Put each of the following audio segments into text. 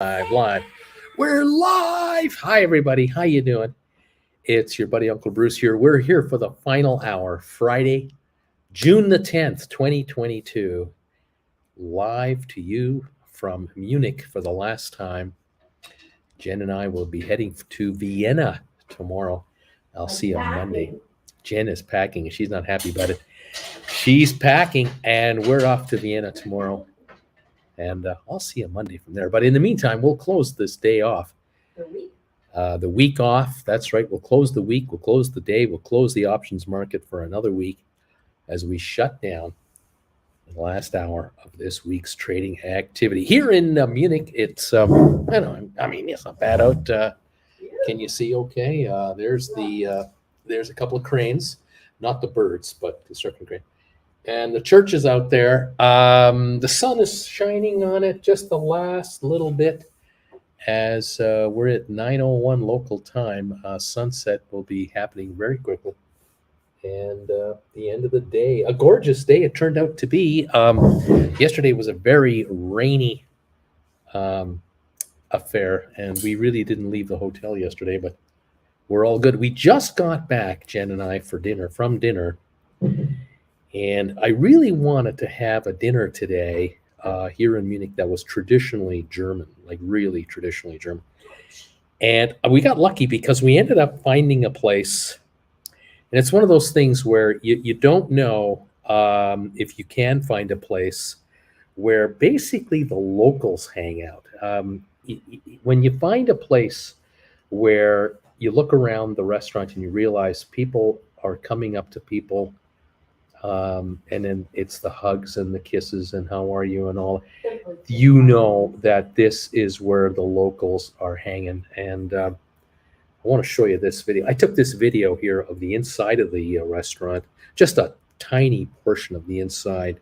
Live. We're live. Hi, everybody. How you doing? It's your buddy Uncle Bruce here. We're here for the final hour, Friday, June the 10th, 2022. Live to you from Munich for the last time. Jen and I will be heading to Vienna tomorrow. I'll see you on Monday. Jen is packing, and she's not happy about it. She's packing, and we're off to Vienna tomorrow. And I'll see you Monday from there. But in the meantime, we'll close this day off. The week off. That's right. We'll close the week. We'll close the day. We'll close the options market for another week as we shut down the last hour of this week's trading activity. Here in Munich, it's, it's not bad out. Can you see okay? There's a couple of cranes, not the birds, but construction crane. And the church is out there. The sun is shining on it just the last little bit as we're at 9:01 local time. Sunset will be happening very quickly. And the end of the day, a gorgeous day it turned out to be. Yesterday was a very rainy affair, and we really didn't leave the hotel yesterday, but we're all good. We just got back, Jen and I, from dinner. And I really wanted to have a dinner today here in Munich that was traditionally German, like really traditionally German. And we got lucky because we ended up finding a place. And it's one of those things where you don't know if you can find a place where basically the locals hang out. When you find a place where you look around the restaurant and you realize people are coming up to people, and then it's the hugs and the kisses and how are you and all, you know that this is where the locals are hanging. And I want to show you this video. I took this video here of the inside of the restaurant, just a tiny portion of the inside.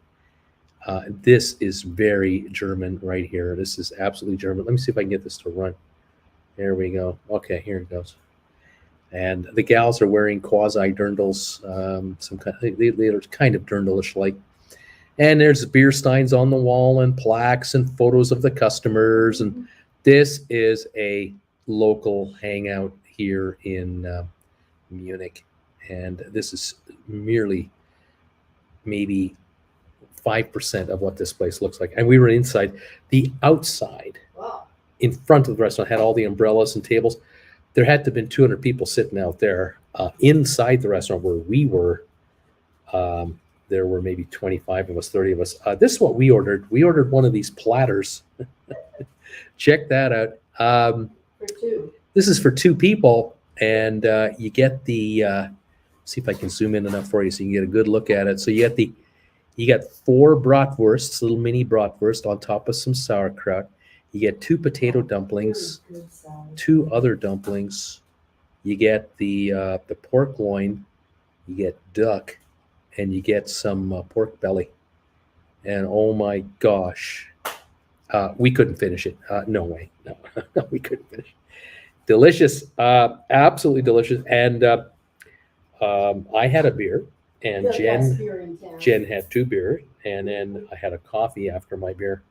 This is very German right here. This is absolutely German. Let me see if I can get this to run. There we go. Okay, here it goes. And the gals are wearing quasi dirndls, they're kind of dirndlish like. And there's beer steins on the wall and plaques and photos of the customers. And this is a local hangout here in Munich. And this is merely maybe 5% of what this place looks like. And we were inside. The outside, in front of the restaurant, had all the umbrellas and tables. There had to have been 200 people sitting out there. Inside the restaurant where we were, there were maybe 25 of us, 30 of us. This is what we ordered. We ordered one of these platters. Check that out. For two. This is for two people, and you get the, see if I can zoom in enough for you so you can get a good look at it. So you got 4 bratwursts, little mini bratwurst on top of some sauerkraut. You get 2 potato dumplings, 2 other dumplings. You get the pork loin, you get duck, and you get some pork belly. And oh my gosh, we couldn't finish it. No way, no, we couldn't finish it. Delicious, absolutely delicious. And I had a beer, and Jen had 2 beers, and then I had a coffee after my beer.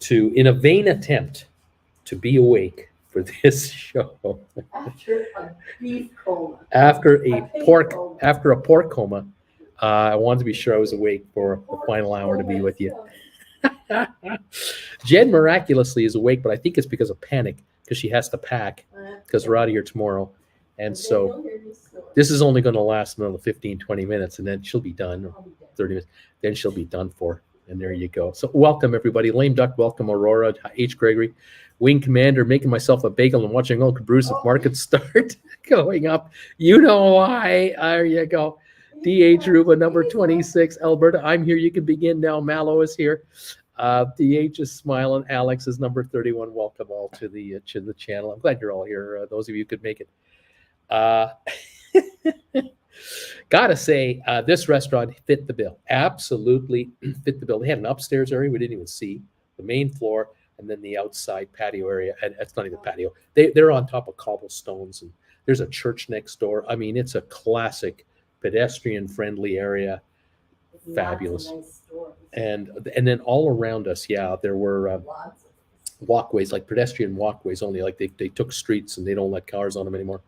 In a vain attempt to be awake for this show. After a beef coma. After a pork coma, I wanted to be sure I was awake for the final hour to be with you. Jen miraculously is awake, but I think it's because of panic, because she has to pack, because we're out of here tomorrow. And so this is only going to last another 15, 20 minutes, and then she'll be done, 30 minutes. Then she'll be done for. And there you go. So welcome, everybody. Lame Duck, welcome, Aurora, H. Gregory, Wing Commander, making myself a bagel and watching Uncle Bruce if markets start going up. You know why. There you go. DH Ruba, number 26. Alberta, I'm here. You can begin now. Mallow is here. DH is smiling. Alex is number 31. Welcome all to the channel. I'm glad you're all here. Those of you who could make it. Gotta say, this restaurant fit the bill. Absolutely fit the bill. They had an upstairs area we didn't even see, the main floor, and then the outside patio area. And it's not even patio. They're on top of cobblestones, and there's a church next door. I mean, it's a classic pedestrian-friendly area. Fabulous. Nice and then all around us, yeah, there were walkways, like pedestrian walkways only. Like they took streets and they don't let cars on them anymore.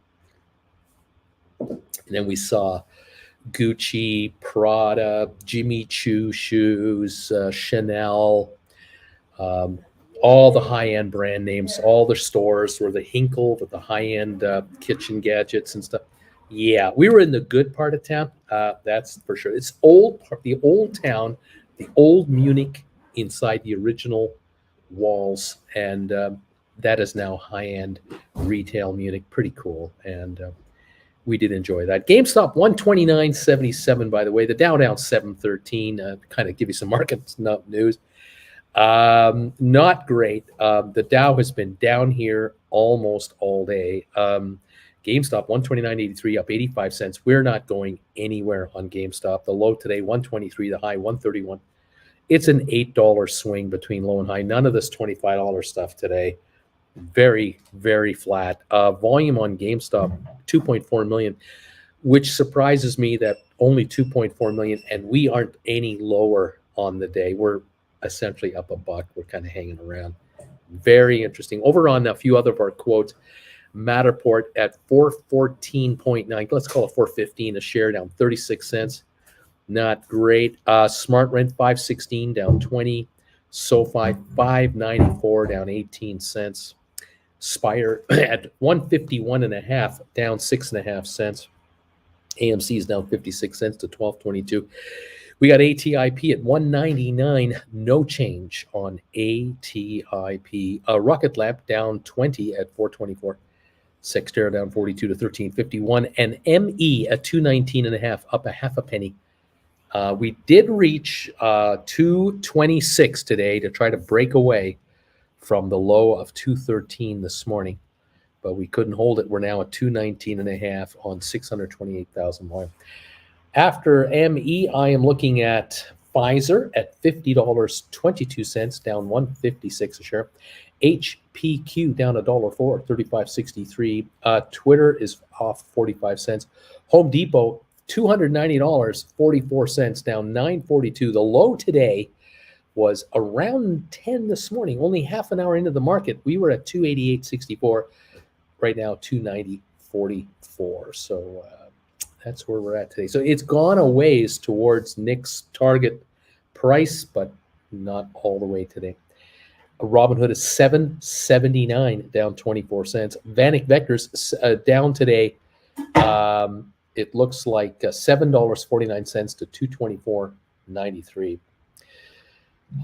And then we saw Gucci, Prada, Jimmy Choo shoes, Chanel, um, all the high-end brand names. All the stores were the Hinkle with the high-end kitchen gadgets and stuff. Yeah, we were in the good part of town. That's for sure. It's the old town, the old Munich inside the original walls, and that is now high-end retail Munich. Pretty cool, and we did enjoy that. GameStop 129.77, by the way. The Dow down 713. Kind of give you some market news. Not great. The Dow has been down here almost all day. GameStop 129.83, up 85 cents. We're not going anywhere on GameStop. The low today 123, the high 131. It's an $8 swing between low and high. None of this $25 stuff today. Very, very flat. Volume on GameStop 2.4 million, which surprises me that only 2.4 million, and we aren't any lower on the day. We're essentially up a buck. We're kind of hanging around. Very interesting. Over on a few other of our quotes, Matterport at 414.9. Let's call it 415 a share, down 36 cents. Not great. Smart Rent 516, down 20. SoFi 594, down 18 cents. Spire at 151.5, down 6.5 cents. AMC is down 56 cents to 12.22. We got ATIP at 199, no change on ATIP. Rocket Lab down 20 at 424. Sextera down 42 to 1351, and ME at 219.5, up a half a penny. We did reach 226 today to try to break away from the low of 213 this morning, but we couldn't hold it. We're now at 219.5 on 628,000 volume. After ME, I am looking at Pfizer at $50.22, down 156 a share. HPQ down $1.04, 35.63. Twitter is off 45 cents. Home Depot $290.44, down 9.42. The low today was around 10 this morning, only half an hour into the market. We were at 288.64. Right now, 290.44. So that's where we're at today. So it's gone a ways towards Nick's target price, but not all the way today. Robinhood is $7.79, down 24 cents. Vanek Vectors down today. It looks like $7.49 to $224.93.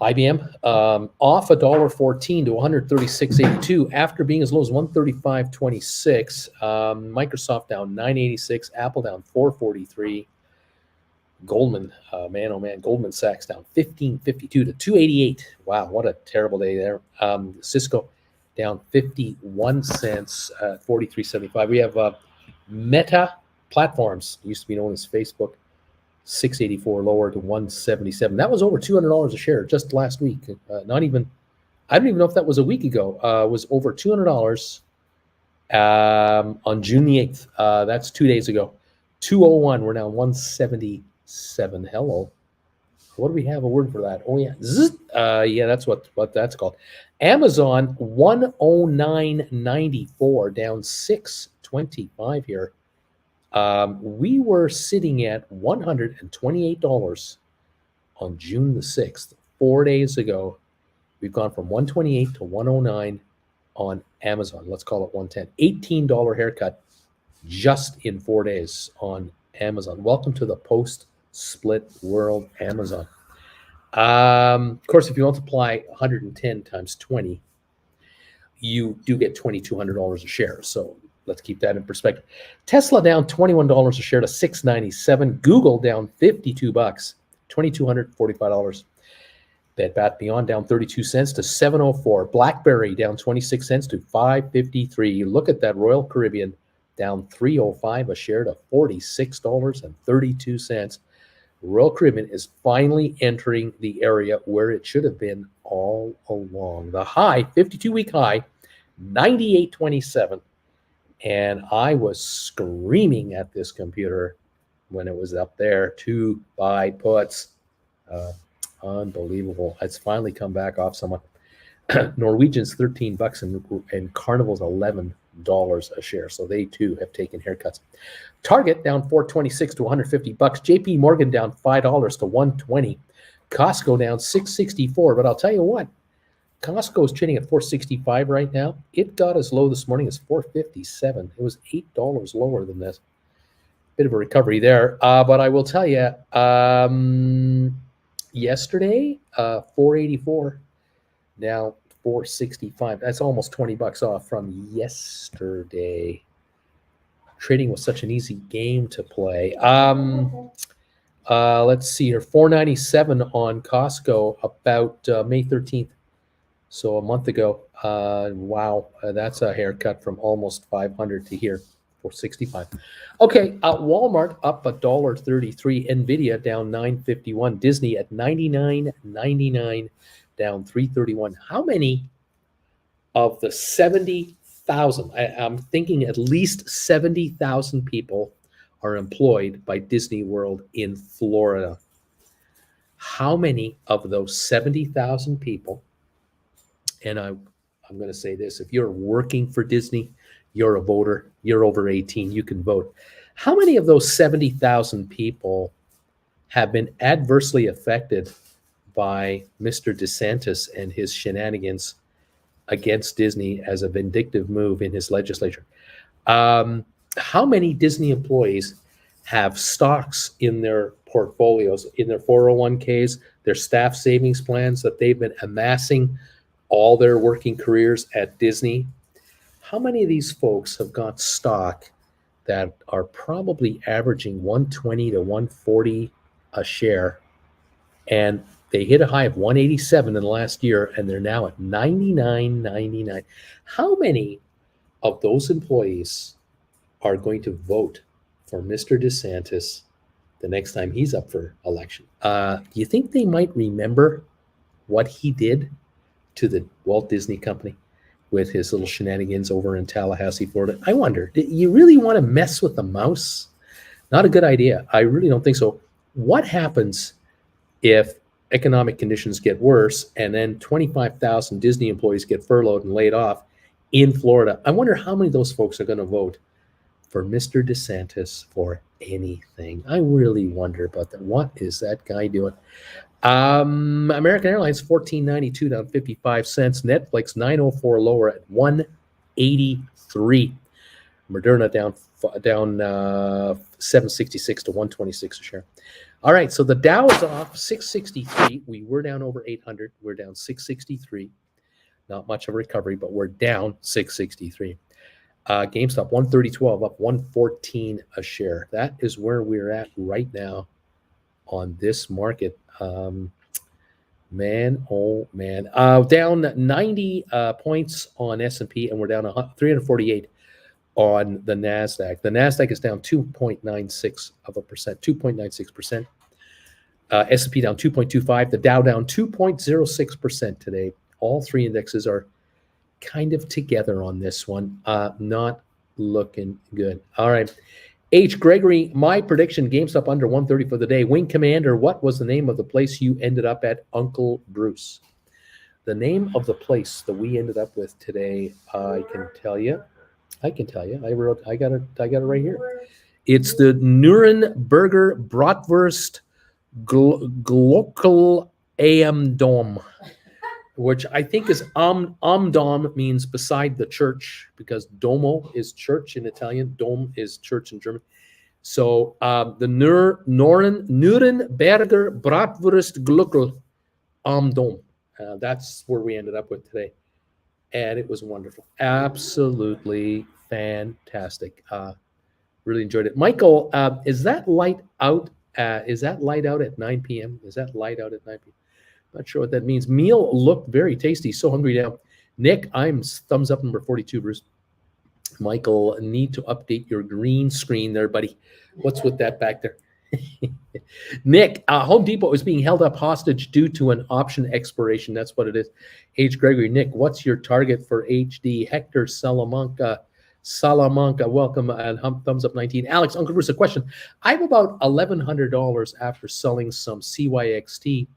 IBM off $1.14 to 136.82 after being as low as 135.26. Microsoft down 9.86. Apple down 4.43. Goldman, man, oh man, Goldman Sachs down 15.52 to 2.88. Wow, what a terrible day there. Cisco down 51 cents, 43.75. We have Meta Platforms, used to be known as Facebook, 684 lower to 177. That was over $200 a share just last week. Not even, I don't even know if that was a week ago. It was over $200 on June the 8th. That's 2 days ago. 201. We're now 177. Hello. What do we have a word for that? Oh yeah. Yeah, that's what that's called. Amazon 109.94, down 6.25 here. We were sitting at $128 on June the 6th. 4 days ago, we've gone from 128 to 109 on Amazon. Let's call it 110. $18 haircut just in 4 days on Amazon. Welcome to the post-split world, Amazon. Of course, if you multiply 110 times 20, you do get $2,200 a share. So let's keep that in perspective. Tesla down $21 a share to $697. Google down $52, $2,245. Bed Bath Beyond down 32 cents to $704. BlackBerry down 26 cents to $553. Look at that. Royal Caribbean down $305 a share to $46.32. Royal Caribbean is finally entering the area where it should have been all along. The high, 52-week high, 98.27. And I was screaming at this computer when it was up there to buy puts. Unbelievable. It's finally come back off somewhat. Norwegian's $13 and Carnival's $11 a share. So they too have taken haircuts. Target down $4.26 to $150. JP Morgan down $5 to $120. Costco down $6.64. But I'll tell you what, Costco is trading at $4.65 right now. It got as low this morning as $4.57. It was $8 lower than this. Bit of a recovery there. But I will tell you, yesterday, $4.84. Now $4.65. That's almost $20 off from yesterday. Trading was such an easy game to play. Let's see here. $4.97 on Costco about May 13th. So a month ago. Wow, that's a haircut from almost $500 to here. $4.65. Okay, Walmart up $1.33. Nvidia down $9.51. Disney at $99.99. Down $3.31. How many of the 70,000, I'm thinking at least 70,000 people are employed by Disney World in Florida? How many of those 70,000 people, and I'm going to say this, if you're working for Disney, you're a voter, you're over 18, you can vote. How many of those 70,000 people have been adversely affected by Mr. DeSantis and his shenanigans against Disney as a vindictive move in his legislature? How many Disney employees have stocks in their portfolios, in their 401ks, their staff savings plans that they've been amassing all their working careers at Disney? How many of these folks have got stock that are probably averaging 120 to 140 a share, and they hit a high of 187 in the last year, and they're now at 99.99? How many of those employees are going to vote for Mr. DeSantis the next time he's up for election? Do you think they might remember what he did to the Walt Disney Company with his little shenanigans over in Tallahassee, Florida? I wonder, do you really want to mess with the mouse? Not a good idea. I really don't think so. What happens if economic conditions get worse and then 25,000 Disney employees get furloughed and laid off in Florida? I wonder how many of those folks are going to vote for Mr. DeSantis for anything. I really wonder about that. What is that guy doing? American Airlines $14.92 down 55 cents. Netflix $9.04 lower at $183. Moderna down $7.66 to $126 a share. All right, so the Dow is off 663. We were down over 800. We're down 663. Not much of a recovery, but we're down 663. GameStop 130.12 up 114 a share. That is where we're at right now on this market. Man, oh man. Down 90 points on S&P, and we're down 348 on the NASDAQ. The NASDAQ is down 2.96%. S&P down 2.25. The Dow down 2.06% today. All three indexes are kind of together on this one. Not looking good. All right. H. Gregory, my prediction, GameStop under 130 for the day. Wing Commander, what was the name of the place you ended up at, Uncle Bruce? The name of the place that we ended up with today, I can tell you. I got it right here. It's the Nürnberger Bratwurst Glockel AM Dom, which I think is Dom means beside the church, because domo is church in Italian, dom is church in German. So the Nürnberger Bratwurst Glockel am Dom. That's where we ended up with today. And it was wonderful. Absolutely fantastic. Really enjoyed it. Michael, is that light out? Is that light out at 9 p.m.? Is that light out at 9 p.m.? Not sure what that means. Meal looked very tasty. So hungry now. Nick, I'm thumbs up number 42, Bruce. Michael, need to update your green screen there, buddy. What's with that back there? Nick, Home Depot is being held up hostage due to an option expiration. That's what it is. H. Gregory, Nick, what's your target for HD? Hector Salamanca, welcome, and thumbs up 19. Alex, Uncle Bruce, a question. I have about $1,100 after selling some CYXT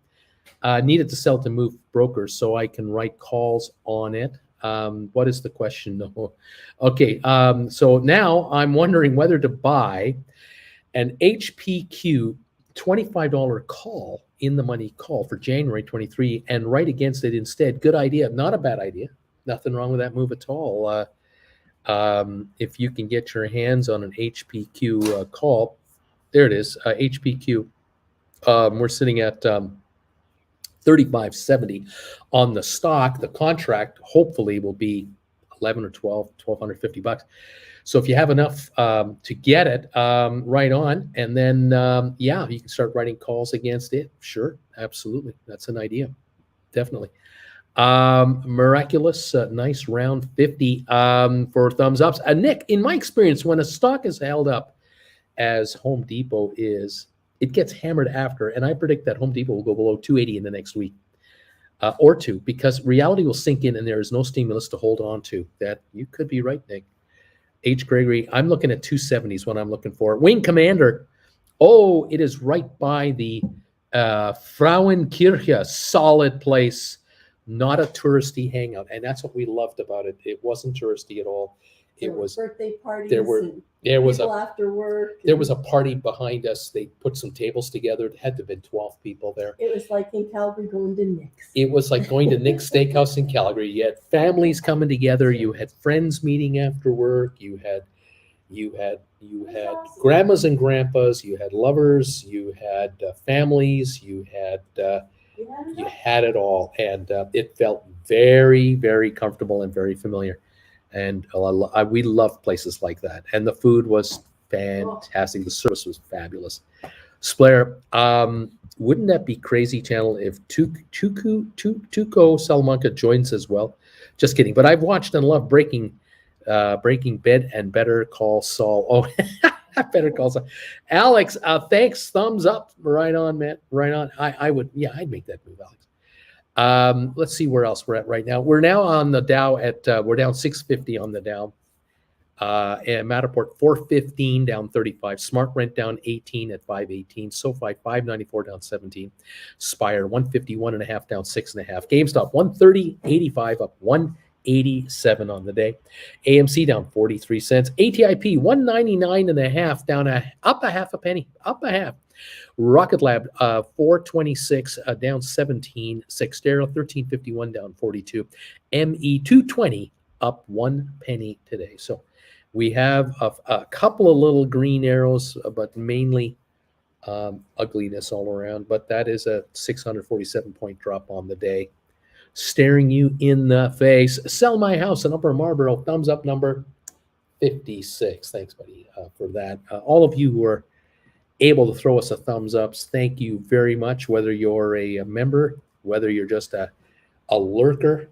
Needed to sell to move brokers so I can write calls on it. What is the question? No. Okay, so now I'm wondering whether to buy an HPQ $25 call, in the money call for January 23 and write against it instead. Good idea. Not a bad idea. Nothing wrong with that move at all. If you can get your hands on an HPQ call, there it is, HPQ. We're sitting at 35.70 on the stock. The contract hopefully will be 11 or 12, $1,250. So if you have enough to get it, right on, and then yeah, you can start writing calls against it. Sure, absolutely, that's an idea, definitely. Miraculous, nice round 50 for thumbs ups. Nick, in my experience, when a stock is held up as Home Depot is, it gets hammered after, and I predict that Home Depot will go below 280 in the next week or two, because reality will sink in and there is no stimulus to hold on to. That you could be right, Nick. H. Gregory, I'm looking at 270s when I'm looking for. Wing Commander, oh, it is right by the Frauenkirche, solid place, not a touristy hangout, and that's what we loved about it. It wasn't touristy at all. It was birthday parties. There was after work. There was a party behind us. They put some tables together. It had to have been 12 people there. It was like in Calgary going to Nick's. It was like going to Nick's Steakhouse in Calgary. You had families coming together. You had friends meeting after work. You had grandmas and grandpas. You had lovers. You had families. You had it all, and it felt very, very comfortable and very familiar. And we love places like that. And the food was fantastic. The service was fabulous. Splair, wouldn't that be crazy, channel, if Tuco Salamanca joins as well? Just kidding. But I've watched and loved Breaking Bed and Better Call Saul. Oh, Better Call Saul. Alex, thanks. Thumbs up. Right on, man. Right on. I'd make that move, Alex. Let's see where else we're at right now. We're now on the Dow at we're down 650 on the Dow. And Matterport 415 down 35. Smart Rent down 18 at 518. SoFi 594 down 17. Spire 151.5 down 6.5. GameStop 130.85 up 187 on the day. AMC down 43 cents. ATIP 199.5 down up a half a penny. Up a half. Rocket Lab 426 down 17. Sextera 1351 down 42. ME 220 up 1 penny today. So we have a couple of little green arrows, but mainly ugliness all around. But that is a 647 point drop on the day, staring you in the face. Sell my house in Upper Marlboro. Thumbs up number 56. Thanks, buddy, for that. All of you who are able to throw us a thumbs ups, thank you very much, whether you're a member, whether you're just a lurker.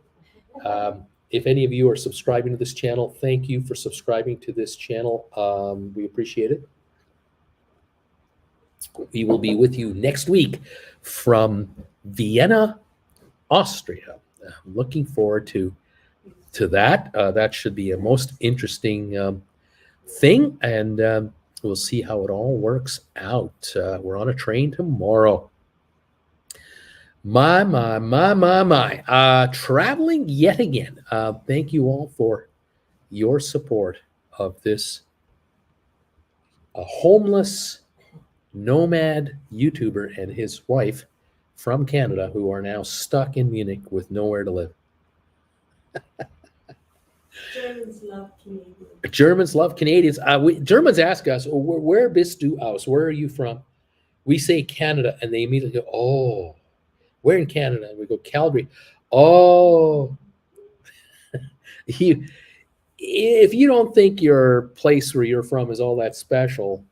If any of you are subscribing to this channel, thank you for subscribing to this channel. We appreciate it. We will be with you next week from Vienna, Austria. I'm looking forward to that. That should be a most interesting thing, and we'll see how it all works out. We're on a train tomorrow. My. Traveling yet again. Thank you all for your support of this homeless nomad YouTuber and his wife from Canada who are now stuck in Munich with nowhere to live. Germans love Canadians. Germans love Canadians. Germans ask us, where bist du aus? Where are you from? We say Canada, and they immediately go, oh, where in Canada? And we go, Calgary. Oh, if you don't think your place where you're from is all that special,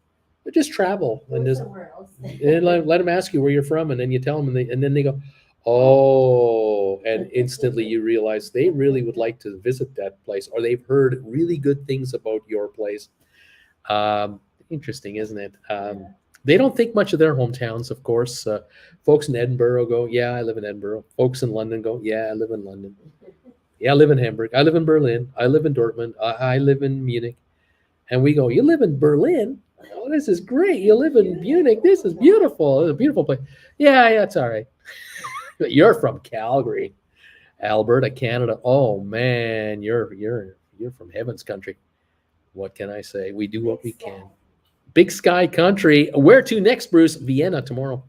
just travel and just somewhere else. and let them ask you where you're from, and then you tell them, and then they go, oh, and instantly you realize they really would like to visit that place, or they've heard really good things about your place. Interesting, isn't it? They don't think much of their hometowns, of course. Folks in Edinburgh go, yeah, I live in Edinburgh. Folks in London go, yeah, I live in London. Yeah, I live in Hamburg. I live in Berlin. I live in Dortmund. I live in Munich. And we go, you live in Berlin? Oh, this is great. You live in Munich. This is beautiful. It's a beautiful place. Yeah, it's all right. You're from Calgary, Alberta, Canada. Oh man, you're from heaven's country. What can I say? We do what we can. Big Sky Country. Where to next, Bruce? Vienna tomorrow.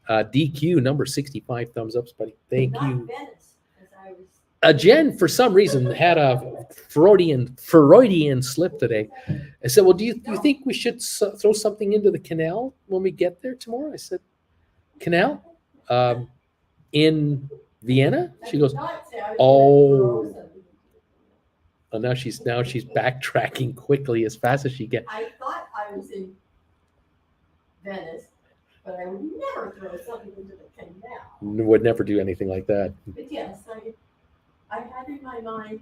DQ number 65. Thumbs up, buddy. Thank you. Venice, 'cause I was Jen, for some reason, had a Freudian slip today. I said, "Well, do you think we should throw something into the canal when we get there tomorrow?" I said, "Canal in Vienna?" She goes, "Oh." Oh, now she's backtracking quickly as fast as she can. I thought I was in Venice, but I would never throw something into the canal. Would never do anything like that. But yes, I had in my mind,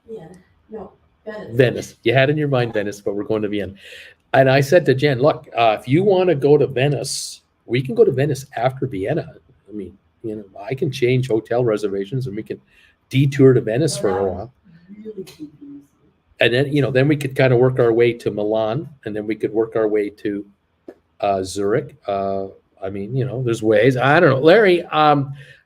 Venice. Venice. You had in your mind Venice, but we're going to Vienna. And I said to Jen, look, if you want to go to Venice, we can go to Venice after Vienna. I mean, I can change hotel reservations and we can detour to Venice for a while. Really confusing. And then, then we could kind of work our way to Milan, and then we could work our way to Zurich. I mean, there's ways. I don't know. Larry,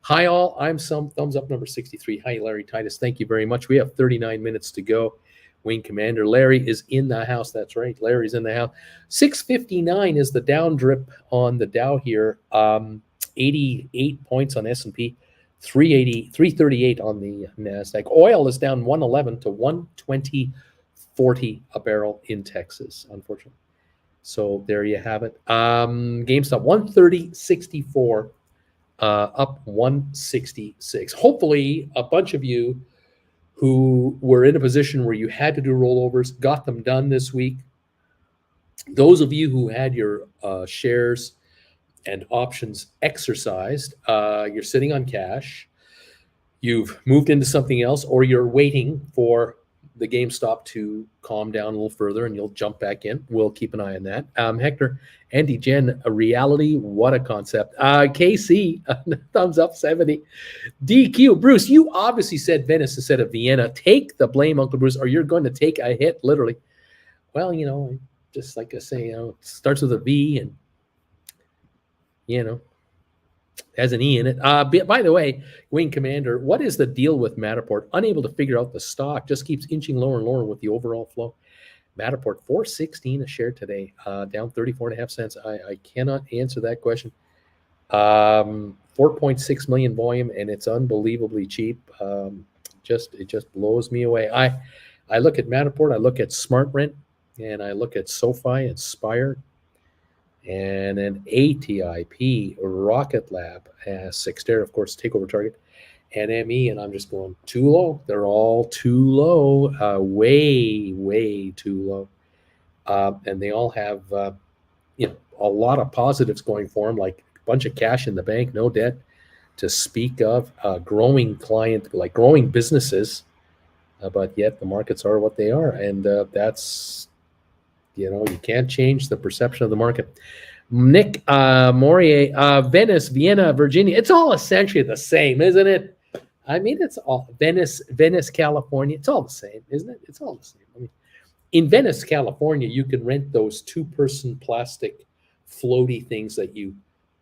hi all. I'm some thumbs up number 63. Hi, Larry Titus. Thank you very much. We have 39 minutes to go. Wing Commander Larry is in the house. That's right. Larry's in the house. 659 is the down drip on the Dow here. 88 points on S&P. 338 on the NASDAQ. Oil is down 111 to 120.40 a barrel in Texas, unfortunately. So there you have it. GameStop 130.64, up 166. Hopefully, a bunch of you who were in a position where you had to do rollovers got them done this week. Those of you who had your shares and options exercised, you're sitting on cash, you've moved into something else, or you're waiting for the GameStop to calm down a little further and you'll jump back in. We'll keep an eye on that. Hector, Andy, Jen, a reality, what a concept. KC, thumbs up 70. DQ, Bruce, you obviously said Venice instead of Vienna. Take the blame, Uncle Bruce, or you're going to take a hit, literally. Well, just like I say, it starts with a V and has an E in it. By the way, Wing Commander, what is the deal with Matterport? Unable to figure out the stock, just keeps inching lower and lower with the overall flow. Matterport, $4.16 a share today, down 34.5 cents. I cannot answer that question. 4.6 million volume, and it's unbelievably cheap. It just blows me away. I look at Matterport, I look at SmartRent, and I look at SoFi and Spire, and then ATIP, Rocket Lab, Sixter, of course, takeover target, and ME, and I'm just going too low. They're all too low, way, way too low. And they all have, a lot of positives going for them, like a bunch of cash in the bank, no debt to speak of, growing businesses, but yet the markets are what they are. And that's, you can't change the perception of the market. Nick Morier, Venice, Vienna, Virginia. It's all essentially the same, isn't it? I mean, it's all Venice, California. It's all the same, isn't it? It's all the same. I mean, in Venice, California, you can rent those 2-person plastic floaty things that you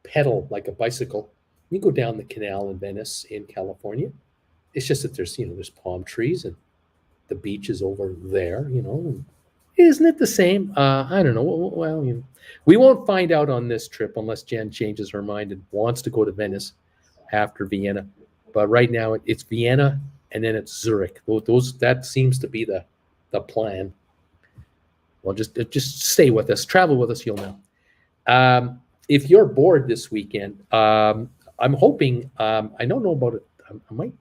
pedal like a bicycle. You go down the canal in Venice, in California. It's just that there's palm trees and the beach is over there, Isn't it the same? I don't know. Well, we won't find out on this trip unless Jen changes her mind and wants to go to Venice after Vienna. But right now it's Vienna and then it's Zurich. That seems to be the plan. Well, just stay with us, travel with us. You'll know. If you're bored this weekend, I'm hoping. I don't know about it. I might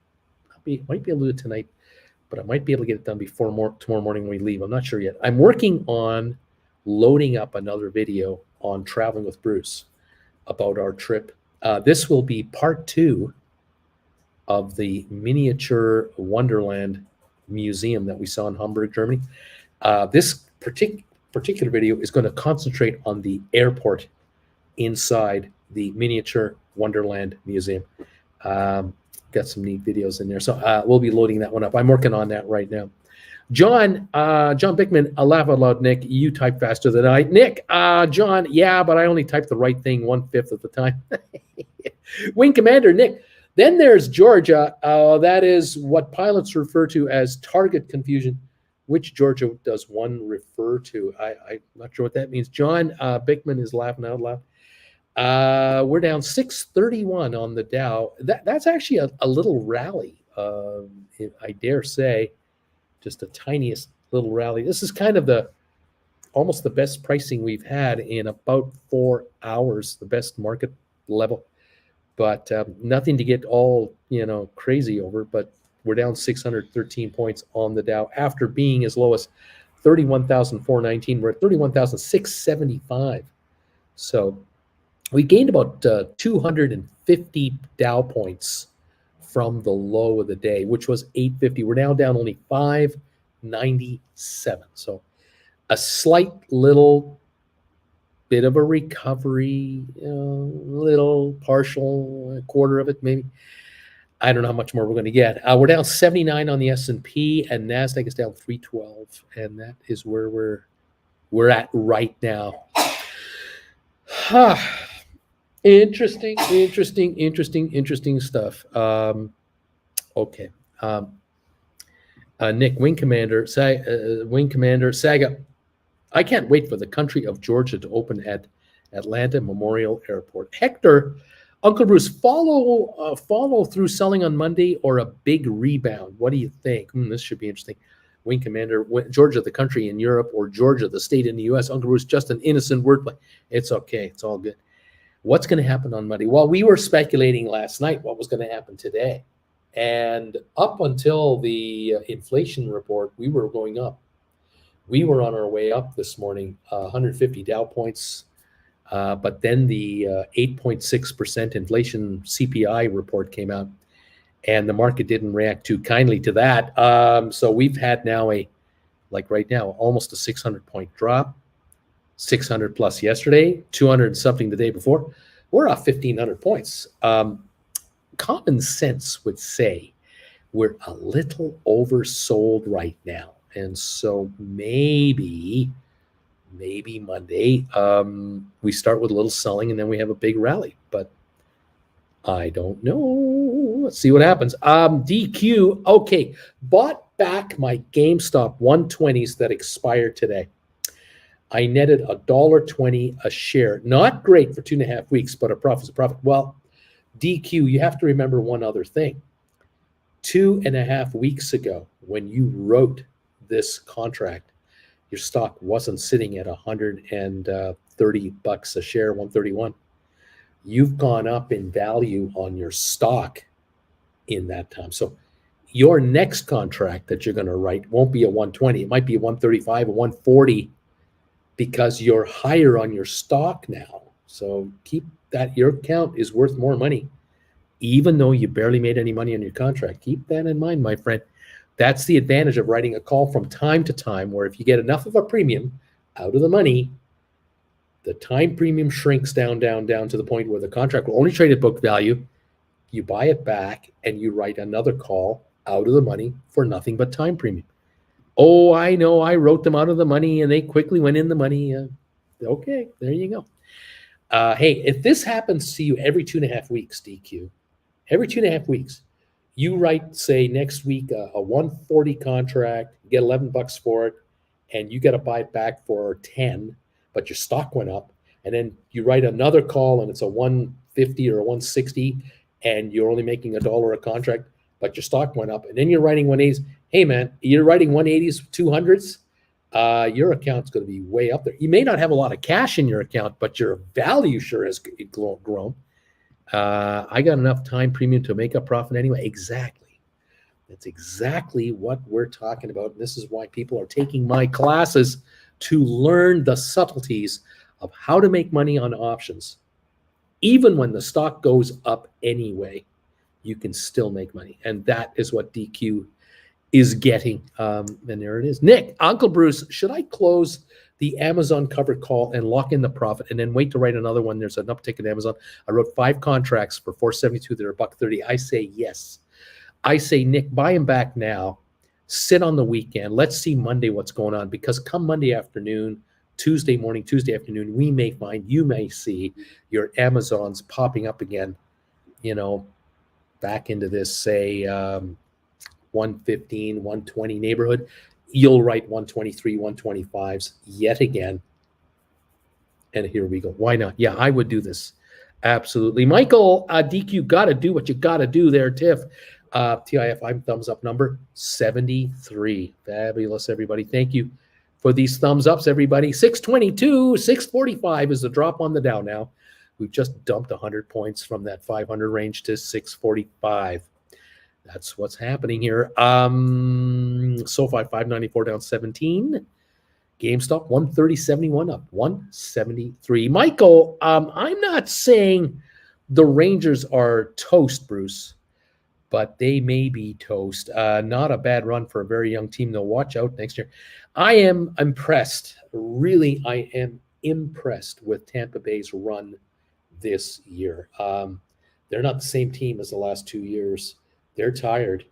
be able to do it tonight, but I might be able to get it done before tomorrow morning when we leave. I'm not sure yet. I'm working on loading up another video on Traveling with Bruce about our trip. This will be part 2 of the miniature Wonderland museum that we saw in Hamburg, Germany. This particular video is going to concentrate on the airport inside the miniature Wonderland museum. Got some neat videos in there. So we'll be loading that one up. I'm working on that right now. John Bickman, laugh out loud, Nick. You type faster than I. Nick, John, yeah, but I only type the right thing 1/5 of the time. Wing Commander, Nick. Then there's Georgia. That is what pilots refer to as target confusion. Which Georgia does one refer to? I'm not sure what that means. John Bickman is laughing out loud. We're down 631 on the Dow. That's actually a little rally, I dare say. Just the tiniest little rally. This is kind of almost the best pricing we've had in about 4 hours, the best market level. But nothing to get all crazy over. But we're down 613 points on the Dow after being as low as 31,419. We're at 31,675. So we gained about 250 Dow points from the low of the day, which was 850. We're now down only 597. So a slight little bit of a recovery, little partial, a quarter of it maybe. I don't know how much more we're going to get. We're down 79 on the S&P, and NASDAQ is down 312, and that is where we're at right now. Interesting stuff. Okay. Nick, Wing Commander, Saga. I can't wait for the country of Georgia to open at Atlanta Memorial Airport. Hector, Uncle Bruce, follow through selling on Monday or a big rebound? What do you think? This should be interesting. Wing Commander, Georgia, the country in Europe, or Georgia, the state in the U.S. Uncle Bruce, just an innocent wordplay. It's okay. It's all good. What's going to happen on Monday? Well, we were speculating last night what was going to happen today. And up until the inflation report, we were going up. We were on our way up this morning, 150 Dow points. But then the 8.6% inflation CPI report came out, and the market didn't react too kindly to that. So we've had now right now, almost a 600-point drop. 600 plus yesterday, 200 something the day before. We're off 1,500 points. Common sense would say we're a little oversold right now. And so maybe Monday we start with a little selling and then we have a big rally. But I don't know. Let's see what happens. DQ, okay. Bought back my GameStop 120s that expired today. I netted $1.20 a share. Not great for 2.5 weeks, but a profit's a profit. Well, DQ, you have to remember one other thing. 2.5 weeks ago, when you wrote this contract, your stock wasn't sitting at $130 a share, 131. You've gone up in value on your stock in that time. So your next contract that you're going to write won't be a 120. It might be a 135, a 140, because you're higher on your stock now. So keep that. Your account is worth more money, even though you barely made any money on your contract. Keep that in mind, my friend. That's the advantage of writing a call from time to time, where if you get enough of a premium out of the money, the time premium shrinks down to the point where the contract will only trade at book value. You buy it back and you write another call out of the money for nothing but time premium. Oh, I know, I wrote them out of the money and they quickly went in the money. Okay, there you go. Hey, if this happens to you every 2.5 weeks, DQ, every 2.5 weeks, you write, say, next week a 140 contract, you get $11 for it, and you got to buy it back for 10, but your stock went up, and then you write another call and it's a 150 or a 160, and you're only making $1 a contract, but your stock went up, and then you're writing 180s. Hey, man, you're writing 180s, 200s, your account's going to be way up there. You may not have a lot of cash in your account, but your value sure has grown. I got enough time premium to make a profit anyway. Exactly. That's exactly what we're talking about. And this is why people are taking my classes, to learn the subtleties of how to make money on options. Even when the stock goes up anyway, you can still make money. And that is what DQ is getting. And there it is. Nick, Uncle Bruce, should I close the Amazon covered call and lock in the profit and then wait to write another one? There's an uptick in Amazon. I wrote 5 contracts for $4.72. They're $1.30. I say yes. I say, Nick, buy them back now. sit on the weekend. Let's see Monday what's going on, because come Monday afternoon, Tuesday morning, Tuesday afternoon, you may see your Amazons popping up again, back into this, say, 115, 120 neighborhood. You'll write 123, 125s yet again. And here we go. Why not? Yeah, I would do this. Absolutely. Michael, DQ, got to do what you got to do there, Tiff. TIF, I'm thumbs up number 73. Fabulous, everybody. Thank you for these thumbs ups, everybody. 622, 645 is the drop on the Dow now. We've just dumped 100 points from that 500 range to 645. That's what's happening here. SoFi 594 down 17. Gamestop 130.71 up 173. Michael, I'm not saying the Rangers are toast, Bruce, but they may be toast. Not a bad run for a very young team. They'll watch out next year. I am impressed. Really, I am impressed with Tampa Bay's run this year. They're not the same team as the last 2 years. They're tired.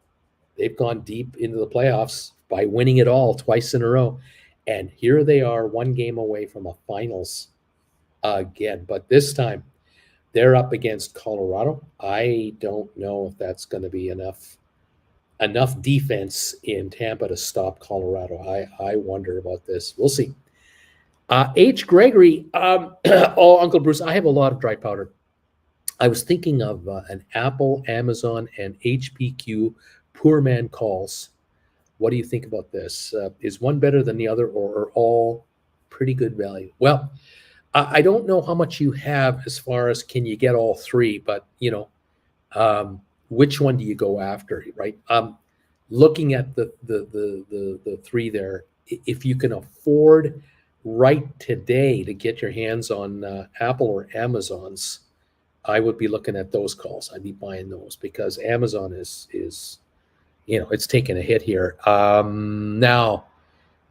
They've gone deep into the playoffs by winning it all twice in a row. And here they are, one game away from a finals again. But this time, they're up against Colorado. I don't know if that's going to be enough defense in Tampa to stop Colorado. I wonder about this. We'll see. H. Gregory, Uncle Bruce, I have a lot of dry powder. I was thinking of an Apple, Amazon, and HPQ poor man calls. What do you think about this? Is one better than the other, or are all pretty good value? Well, I don't know how much you have as far as can you get all three, but which one do you go after, right? Looking at the three there, if you can afford right today to get your hands on Apple or Amazon's, I would be looking at those calls. I'd be buying those because Amazon is it's taking a hit here. Now,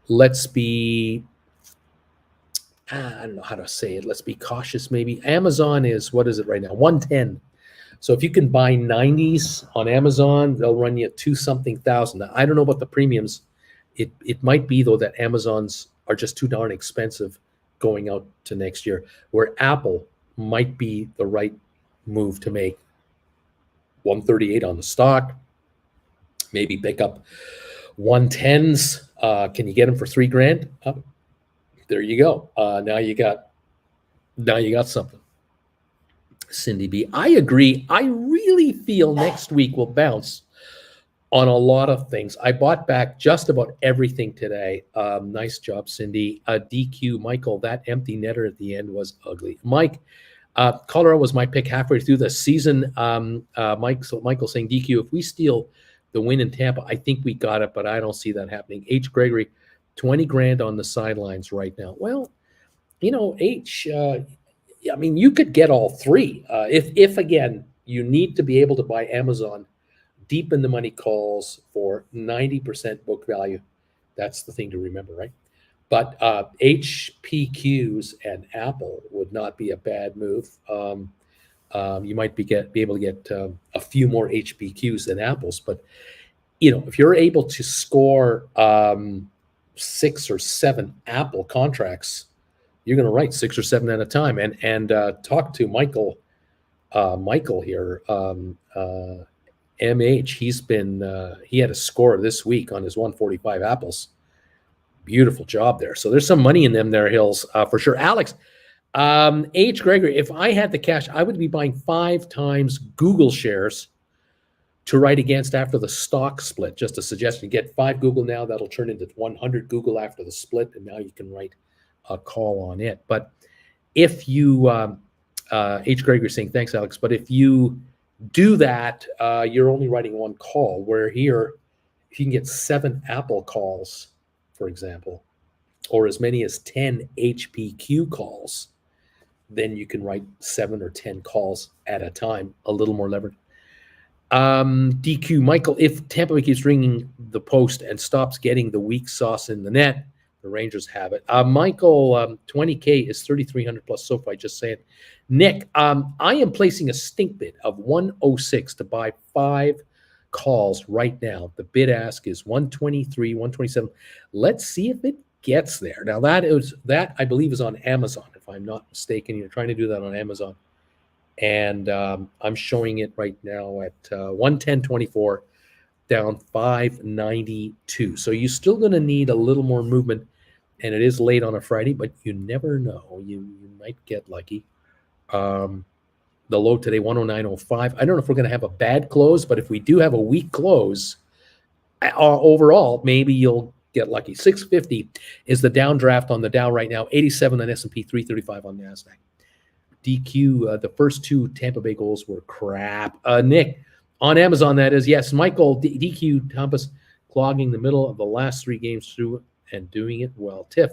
let's be, I don't know how to say it. Let's be cautious maybe. Amazon is, what is it right now? 110. So if you can buy 90s on Amazon, they'll run you 2-something thousand. Now, I don't know about the premiums. It might be, though, that Amazon's are just too darn expensive going out to next year, where Apple might be the right move to make. 138 on the stock. Maybe pick up 110s. Can you get them for $3,000? There you go. Now you got something. Cindy B, I agree. I really feel next week will bounce on a lot of things. I bought back just about everything today. Nice job, Cindy. DQ, Michael, that empty netter at the end was ugly. Mike, Colorado was my pick halfway through the season. Michael saying, DQ, if we steal the win in Tampa, I think we got it, but I don't see that happening. H. Gregory, $20,000 on the sidelines right now. Well, H, I mean, you could get all three. If again, you need to be able to buy Amazon deep in the money calls for 90% book value. That's the thing to remember, right? But HPQs and Apple would not be a bad move. You might be able to get a few more HPQs than Apples, but if you're able to score 6 or 7 Apple contracts, you're going to write 6 or 7 at a time. And talk to Michael here, MH. He had a score this week on his 145 Apples. Beautiful job there. So there's some money in them there, Hills, for sure. Alex, H. Gregory, if I had the cash, I would be buying 5 times Google shares to write against after the stock split. Just a suggestion. Get 5 Google now. That'll turn into 100 Google after the split, and now you can write a call on it. But if you, H. Gregory saying, thanks, Alex, but if you do that, you're only writing 1 call, where here, if you can get 7 Apple calls, for example, or as many as 10 HPQ calls, then you can write 7 or 10 calls at a time, a little more levered. DQ, Michael, if Tampa Bay keeps ringing the post and stops getting the weak sauce in the net, the Rangers have it. Michael, 20K is 3,300 plus SoFi, just saying. Nick, I am placing a stink bid of 106 to buy 5 calls right now. The bid ask is 123, 127. Let's see if it gets there. Now that I believe is on Amazon, if I'm not mistaken. You're trying to do that on Amazon. And I'm showing it right now at 110.24, down 592. So you're still going to need a little more movement, and it is late on a Friday, but you never know. You might get lucky. The low today, 109.05. I don't know if we're going to have a bad close, but if we do have a weak close, overall, maybe you'll get lucky. 650 is the downdraft on the Dow right now, 87 on S&P, 335 on NASDAQ. DQ, the first two Tampa Bay goals were crap. Nick, on Amazon, that is, yes, Michael, DQ Compass clogging the middle of the last three games through and doing it well. Tiff,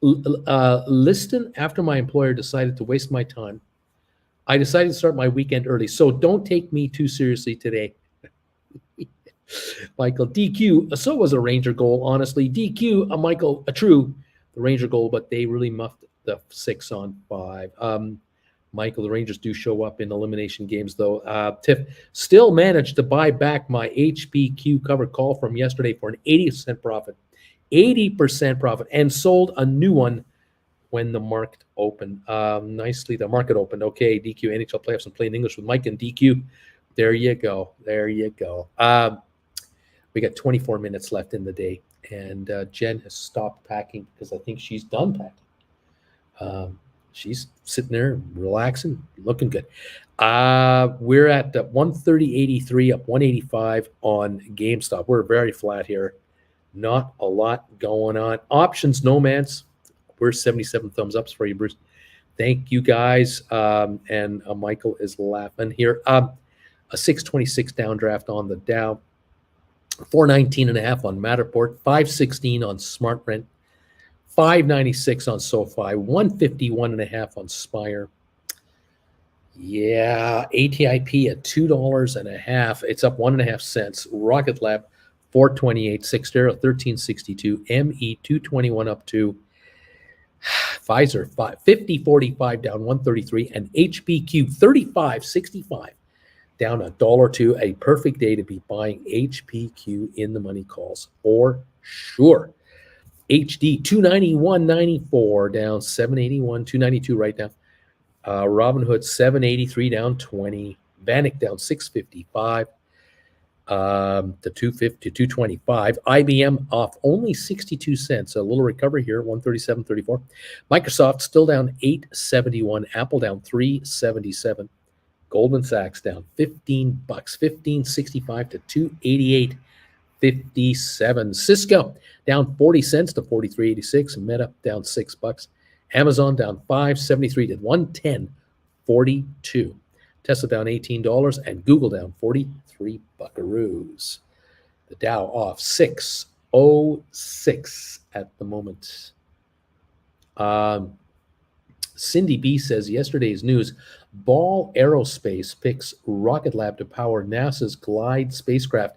listen, after my employer decided to waste my time, I decided to start my weekend early, so don't take me too seriously today. Michael, DQ, so was a Ranger goal, honestly. DQ, Michael, true, the Ranger goal, but they really muffed the 6 on 5. Michael, the Rangers do show up in elimination games, though. Tiff, still managed to buy back my HPQ covered call from yesterday for an 80% profit. 80% profit, and sold a new one when the market opened. Nicely, the market opened. Okay, DQ, NHL playoffs and playing English with Mike and DQ. There you go. There you go. We got 24 minutes left in the day, and Jen has stopped packing because I think she's done packing. She's sitting there relaxing, looking good. We're at 130.83, up 185 on Gamestop. We're very flat here. Not a lot going on. Options, Nomads. We're 77 thumbs ups for you, Bruce. Thank you, guys. And Michael is laughing here. A 626 downdraft on the Dow. 419.5 on Matterport. 516 on SmartRent. 596 on SoFi. 151.5 on Spire. Yeah, ATIP at $2.50. It's up 1.5 cents. Rocket Lab 428. Sixtera 1362. ME 221 up to Pfizer 50.45 down 133, and HBQ 35.65 down $1.02. A perfect day to be buying HPQ in the money calls for sure. HD 291.94 down 781, 292 right now. Robinhood 783 down 20. Vanik down 655 to 250 to 225. IBM off only 62 cents. A little recovery here, 137.34. Microsoft still down 871. Apple down 377. Goldman Sachs down $15, 15.65 to 288.57. Cisco down 40 cents to 43.86. Meta down $6. Amazon down 5.73 to 110.42. Tesla down $18 and Google down 43 buckaroos. The Dow off 606 at the moment. Cindy B says yesterday's news, Ball Aerospace picks Rocket Lab to power NASA's Glide spacecraft.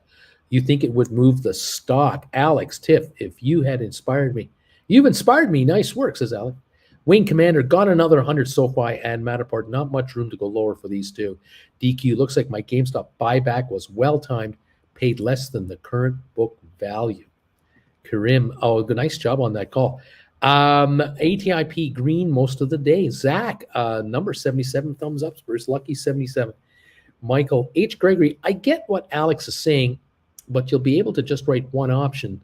You think it would move the stock? Alex, Tiff, if you had inspired me. You've inspired me. Nice work, says Alex. Wing Commander got another 100 SoFi and Matterport. Not much room to go lower for these two. DQ, looks like my GameStop buyback was well-timed, paid less than the current book value. Karim, nice job on that call. ATIP green most of the day. Zach, number 77, thumbs up. Bruce Lucky, 77. Michael H. Gregory, I get what Alex is saying, but you'll be able to just write one option.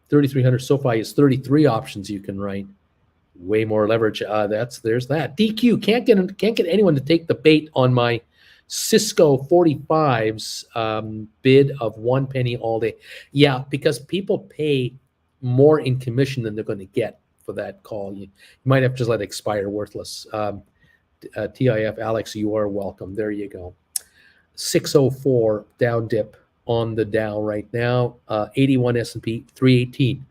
3,300 SoFi is 33 options you can write. Way more leverage. There's that. DQ can't get anyone to take the bait on my Cisco 45's bid of 1 penny all day. Yeah, because people pay more in commission than they're going to get for that call. You might have to just let it expire worthless. TIF Alex, you are welcome. There you go. 604 down dip on the Dow right now. 81 S&P, 318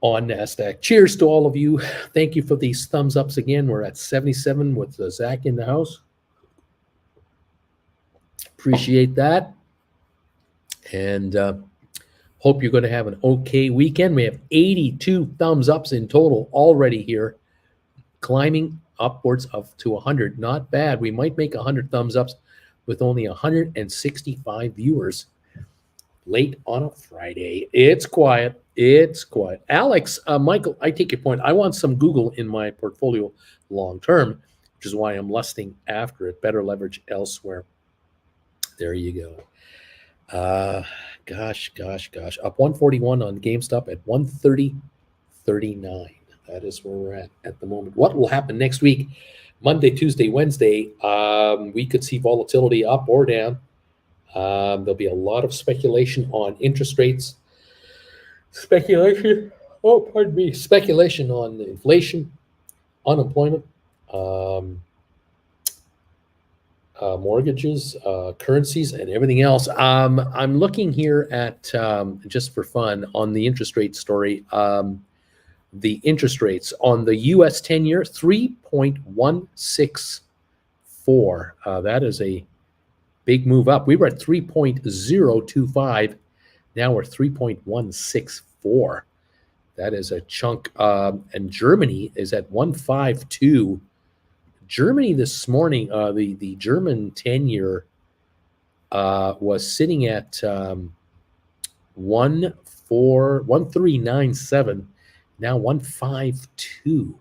on NASDAQ. Cheers to all of you. Thank you for these thumbs ups again. We're at 77 with Zach in the house. Appreciate that. And hope you're going to have an okay weekend. We have 82 thumbs ups in total already here, climbing upwards to 100. Not bad. We might make 100 thumbs ups with only 165 viewers late on a Friday. It's quiet. It's quiet. Alex, Michael, I take your point. I want some Google in my portfolio long term, which is why I'm lusting after it. Better leverage elsewhere. There you go. Gosh. Up 141 on GameStop at 130.39. That is where we're at the moment. What will happen next week? Monday, Tuesday, Wednesday, we could see volatility up or down. There'll be a lot of speculation on interest rates. Speculation on inflation, unemployment, mortgages, currencies, and everything else. I'm looking here at, just for fun, on the interest rate story. The interest rates on the U.S. 10-year, 3.164. That is a big move up. We were at 3.025. Now we're 3.164. That is a chunk. And Germany is at 152. Germany this morning, the German 10-year was sitting at 1397. Now 152.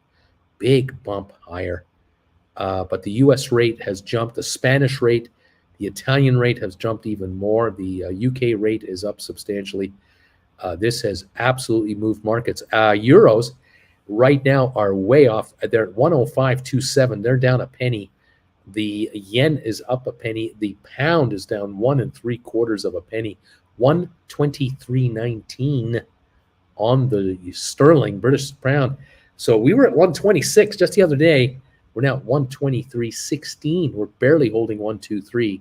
Big bump higher. But the U.S. rate has jumped. The Spanish rate, the Italian rate has jumped even more. The UK rate is up substantially. This has absolutely moved markets. Euros right now are way off. They're at 105.27. They're down a penny. The yen is up a penny. The pound is down 1 3/4 of a penny. 123.19 on the sterling, British pound. So we were at 126 just the other day. We're now at 123.16. We're barely holding 123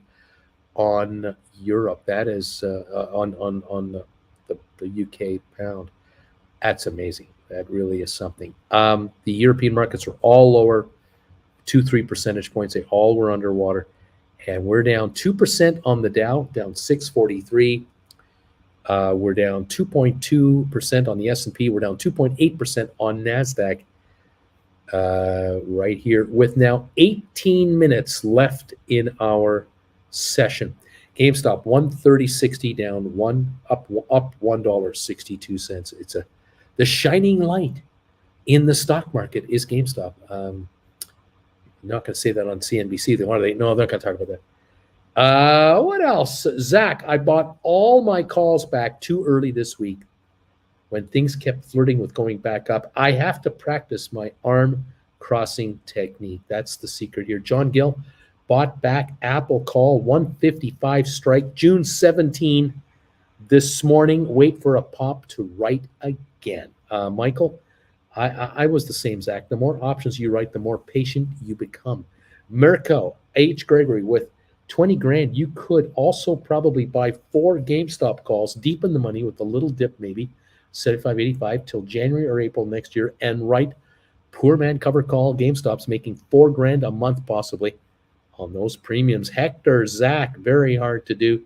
on Europe. That is on the UK pound. That's amazing. That really is something. The European markets are all lower, 2-3 percentage points. They all were underwater. And we're down 2% on the Dow, down 643. We're down 2.2% on the S&P. We're down 2.8% on NASDAQ. Right here with now 18 minutes left in our session. GameStop 130.60 down up $1.62. It's the shining light in the stock market is GameStop. I'm not going to say that on CNBC. No, they're not going to talk about that. What else? Zach, I bought all my calls back too early this week when things kept flirting with going back up. I have to practice my arm crossing technique. That's the secret here. John Gill bought back Apple call 155 strike June 17 this morning. Wait for a pop to write again. Michael, I was the same, Zach. The more options you write, the more patient you become. Mirko H. Gregory with 20 grand. You could also probably buy 4 GameStop calls, deep in the money with a little dip, maybe 75.85 till January or April next year, and write poor man cover call. GameStop's making 4 grand a month possibly on those premiums. Hector, Zach, very hard to do.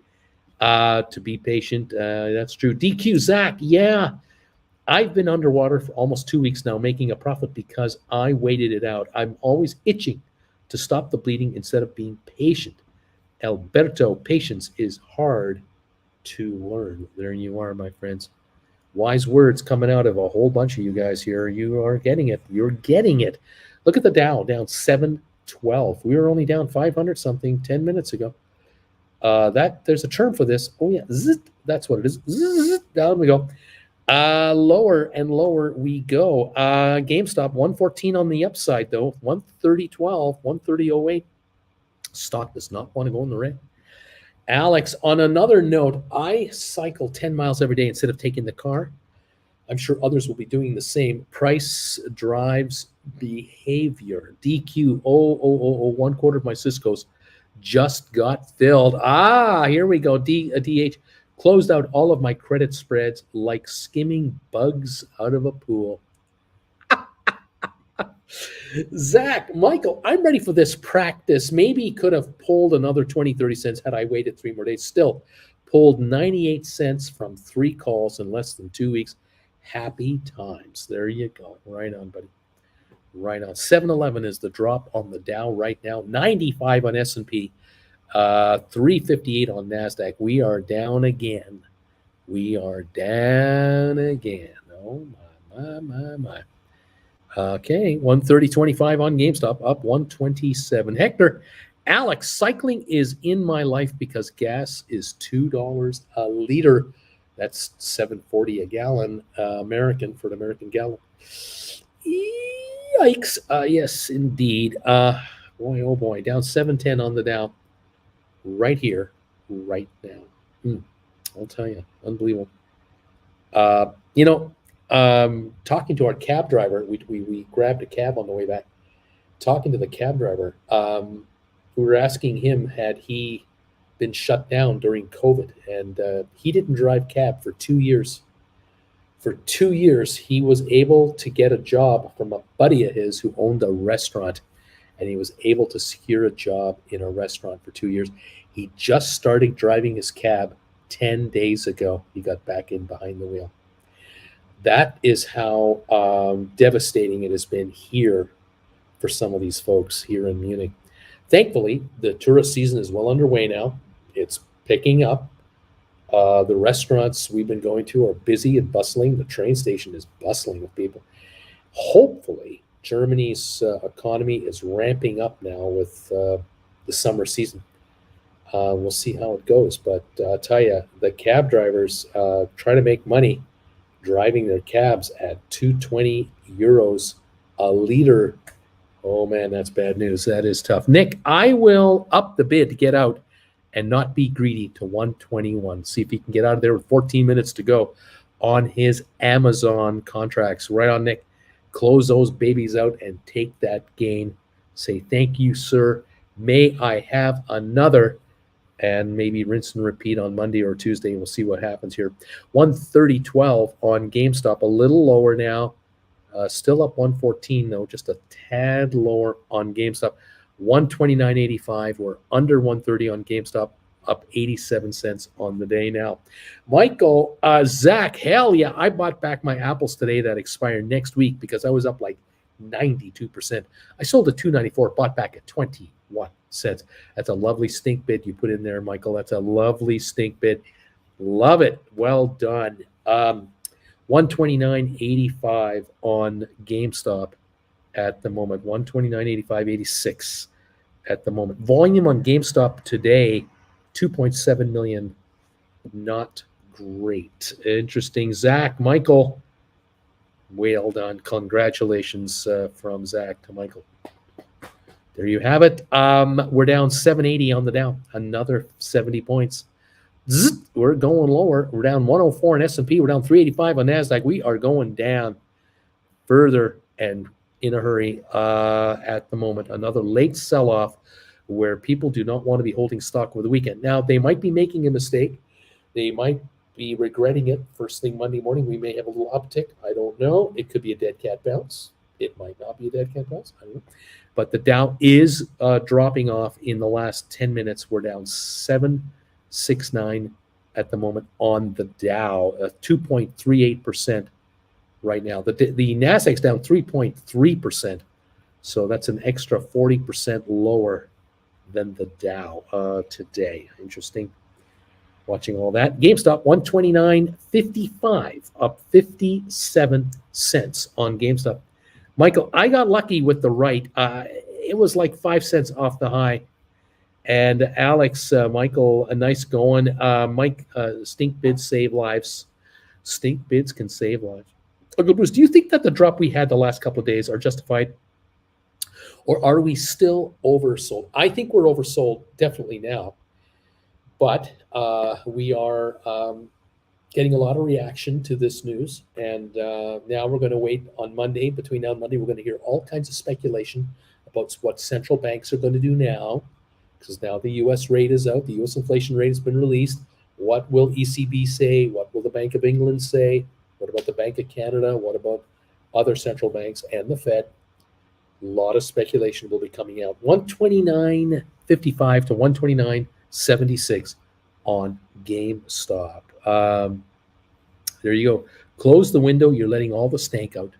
To be patient, that's true. DQ, Zach, yeah. I've been underwater for almost 2 weeks now, making a profit because I waited it out. I'm always itching to stop the bleeding instead of being patient. Alberto, patience is hard to learn. There you are, my friends. Wise words coming out of a whole bunch of you guys here. You are getting it. You're getting it. Look at the Dow, down 712. We were only down 500 something 10 minutes ago. There's a term for this. Oh yeah, zit, that's what it is. Zit, down we go. Lower and lower we go. GameStop 114 on the upside though. 130.12, 130.08. Stock does not want to go in the red. Alex, on another note, I cycle 10 miles every day instead of taking the car. I'm sure others will be doing the same. Price drives behavior. DQ, 1/4 of my Cisco's just got filled. Here we go. DH closed out all of my credit spreads like skimming bugs out of a pool. Zach, Michael, I'm ready for this practice. Maybe could have pulled another 20-30 cents had I waited 3 more days. Still pulled 98 cents from 3 calls in less than 2 weeks. Happy times. There you go. Right on, buddy. Right on. 7-11 is the drop on the Dow right now. 95 on S&P. 358 on NASDAQ. We are down again. We are down again. Oh, my. Okay, 130.25 on GameStop, up 127. Hector, Alex, cycling is in my life because gas is $2 a liter. That's $7.40 a gallon, American for an American gallon. Yikes! Yes, indeed. Boy, oh boy, down 710 on the Dow, right here, right now. I'll tell you, unbelievable. Talking to our cab driver, we grabbed a cab on the way back. Talking to the cab driver, we were asking him had he been shut down during COVID, and he didn't drive cab for 2 years. For 2 years, he was able to get a job from a buddy of his who owned a restaurant, and he was able to secure a job in a restaurant for 2 years. He just started driving his cab 10 days ago. He got back in behind the wheel. That is how devastating it has been here for some of these folks here in Munich. Thankfully, the tourist season is well underway now. It's picking up. The restaurants we've been going to are busy and bustling. The train station is bustling with people. Hopefully, Germany's economy is ramping up now with the summer season. We'll see how it goes. But I'll tell you, the cab drivers try to make money driving their cabs at 220 euros a liter. Oh man, that's bad news. That is tough. Nick, I will up the bid to get out and not be greedy to 121. See if he can get out of there with 14 minutes to go on his Amazon contracts. Right on, Nick. Close those babies out and take that gain. Say thank you, sir. May I have another, and maybe rinse and repeat on Monday or Tuesday. We'll see what happens here. 130.12 on GameStop, a little lower now. Still up 114 though, just a tad lower on GameStop. 129.85. We're under 130 on GameStop, up 87 cents on the day now. Michael, Zach, hell yeah, I bought back my apples today that expire next week because I was up like 92%. I sold at $2.94, bought back at 21 cents. That's a lovely stink bid you put in there, Michael. That's a lovely stink bid. Love it. Well done. 129.85 on GameStop at the moment. 129.85.86 at the moment. Volume on GameStop today, 2.7 million. Not great. Interesting. Zach, Michael, well done. Congratulations from Zach to Michael. There you have it. We're down 780 on the Dow. Another 70 points. Zzz, we're going lower. We're down 104 in S&P. We're down 385 on NASDAQ. We are going down further and in a hurry at the moment. Another late sell-off where people do not want to be holding stock over the weekend. Now, they might be making a mistake. They might be regretting it first thing Monday morning. We may have a little uptick. I don't know. It could be a dead cat bounce. It might not be a dead cat bounce. I don't know. But the Dow is dropping off in the last 10 minutes. We're down 769 at the moment on the Dow, 2.38% right now. The NASDAQ's down 3.3%. So that's an extra 40% lower than the Dow today. Interesting. Watching all that. GameStop 129.55, up 57 cents on GameStop. Michael, I got lucky with the right. It was like 5 cents off the high. And Alex, Michael, a nice going. Mike, stink bids save lives. Stink bids can save lives. Good news. Do you think that the drop we had the last couple of days are justified? Or are we still oversold? I think we're oversold definitely now. But we are getting a lot of reaction to this news. And now we're going to wait on Monday. Between now and Monday, we're going to hear all kinds of speculation about what central banks are going to do now. Because now the U.S. rate is out. The U.S. inflation rate has been released. What will ECB say? What will the Bank of England say? What about the Bank of Canada? What about other central banks and the Fed? A lot of speculation will be coming out. 129.55 to 129.76 on GameStop. There you go. Close the window. You're letting all the stank out.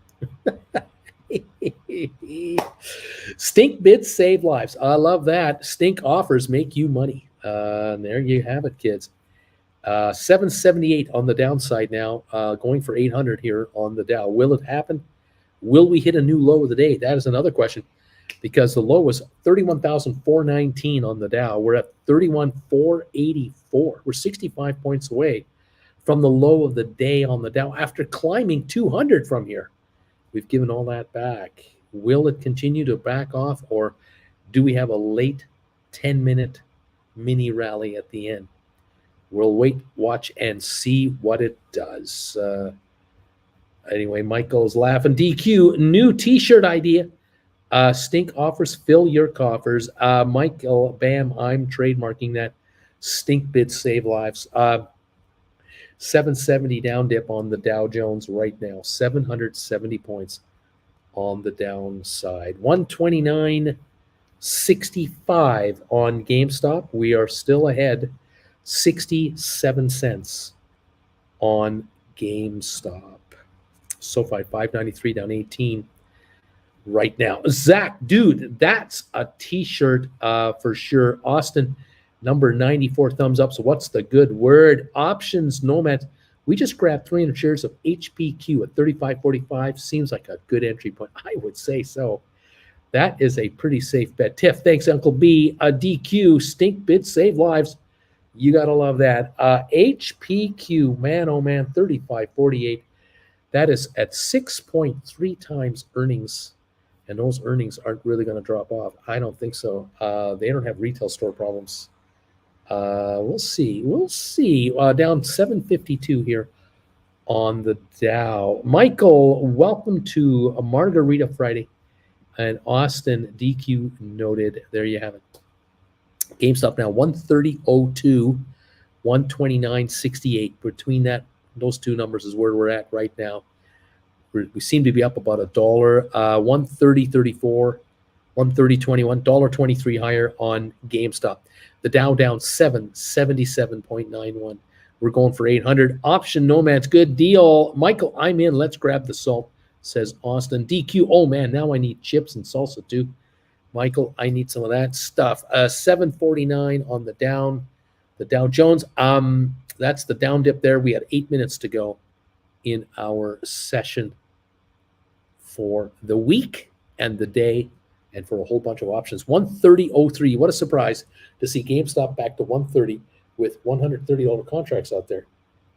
Stink bids save lives. I love that. Stink offers make you money. And there you have it, kids. 778 on the downside now, going for 800 here on the Dow. Will it happen? Will we hit a new low of the day? That is another question, because the low was 31,419 on the Dow. We're at 31,484. We're 65 points away from the low of the day on the Dow after climbing 200 from here. We've given all that back. Will it continue to back off, or do we have a late 10-minute mini rally at the end? We'll wait, watch, and see what it does. Anyway, Michael's laughing. DQ, new t-shirt idea. Stink offers, fill your coffers. Michael, bam, I'm trademarking that. Stink bids save lives. 770 down dip on the Dow Jones right now. 770 points on the downside. 129.65 on GameStop. We are still ahead. 67 cents on GameStop. SoFi 593 down 18 right now. Zach, dude, that's a t-shirt for sure. Austin, number 94, thumbs up. So what's the good word? Options, Nomad. We just grabbed 300 shares of HPQ at 35.45. Seems like a good entry point. I would say so. That is a pretty safe bet. Tiff, thanks, Uncle B. DQ, stink bid, save lives. You got to love that. HPQ, man, oh man, 35.48. That is at 6.3 times earnings. And those earnings aren't really going to drop off. I don't think so. They don't have retail store problems. We'll see. We'll see. Down 752 here on the Dow. Michael, welcome to a Margarita Friday. And Austin, DQ noted. There you have it. GameStop now 130.02, 129.68. Between those two numbers is where we're at right now. We seem to be up about $1. 130.34, 130.21, $1.23 higher on GameStop. The Dow down 77.91. We're going for 800. Option Nomad's good deal. Michael, I'm in. Let's grab the salt, says Austin. DQ, oh man, now I need chips and salsa too. Michael, I need some of that stuff. 749 on the Dow Jones. That's the down dip there. We had 8 minutes to go in our session for the week and the day, and for a whole bunch of options. 130.03. What a surprise to see GameStop back to 130 with $130 contracts out there.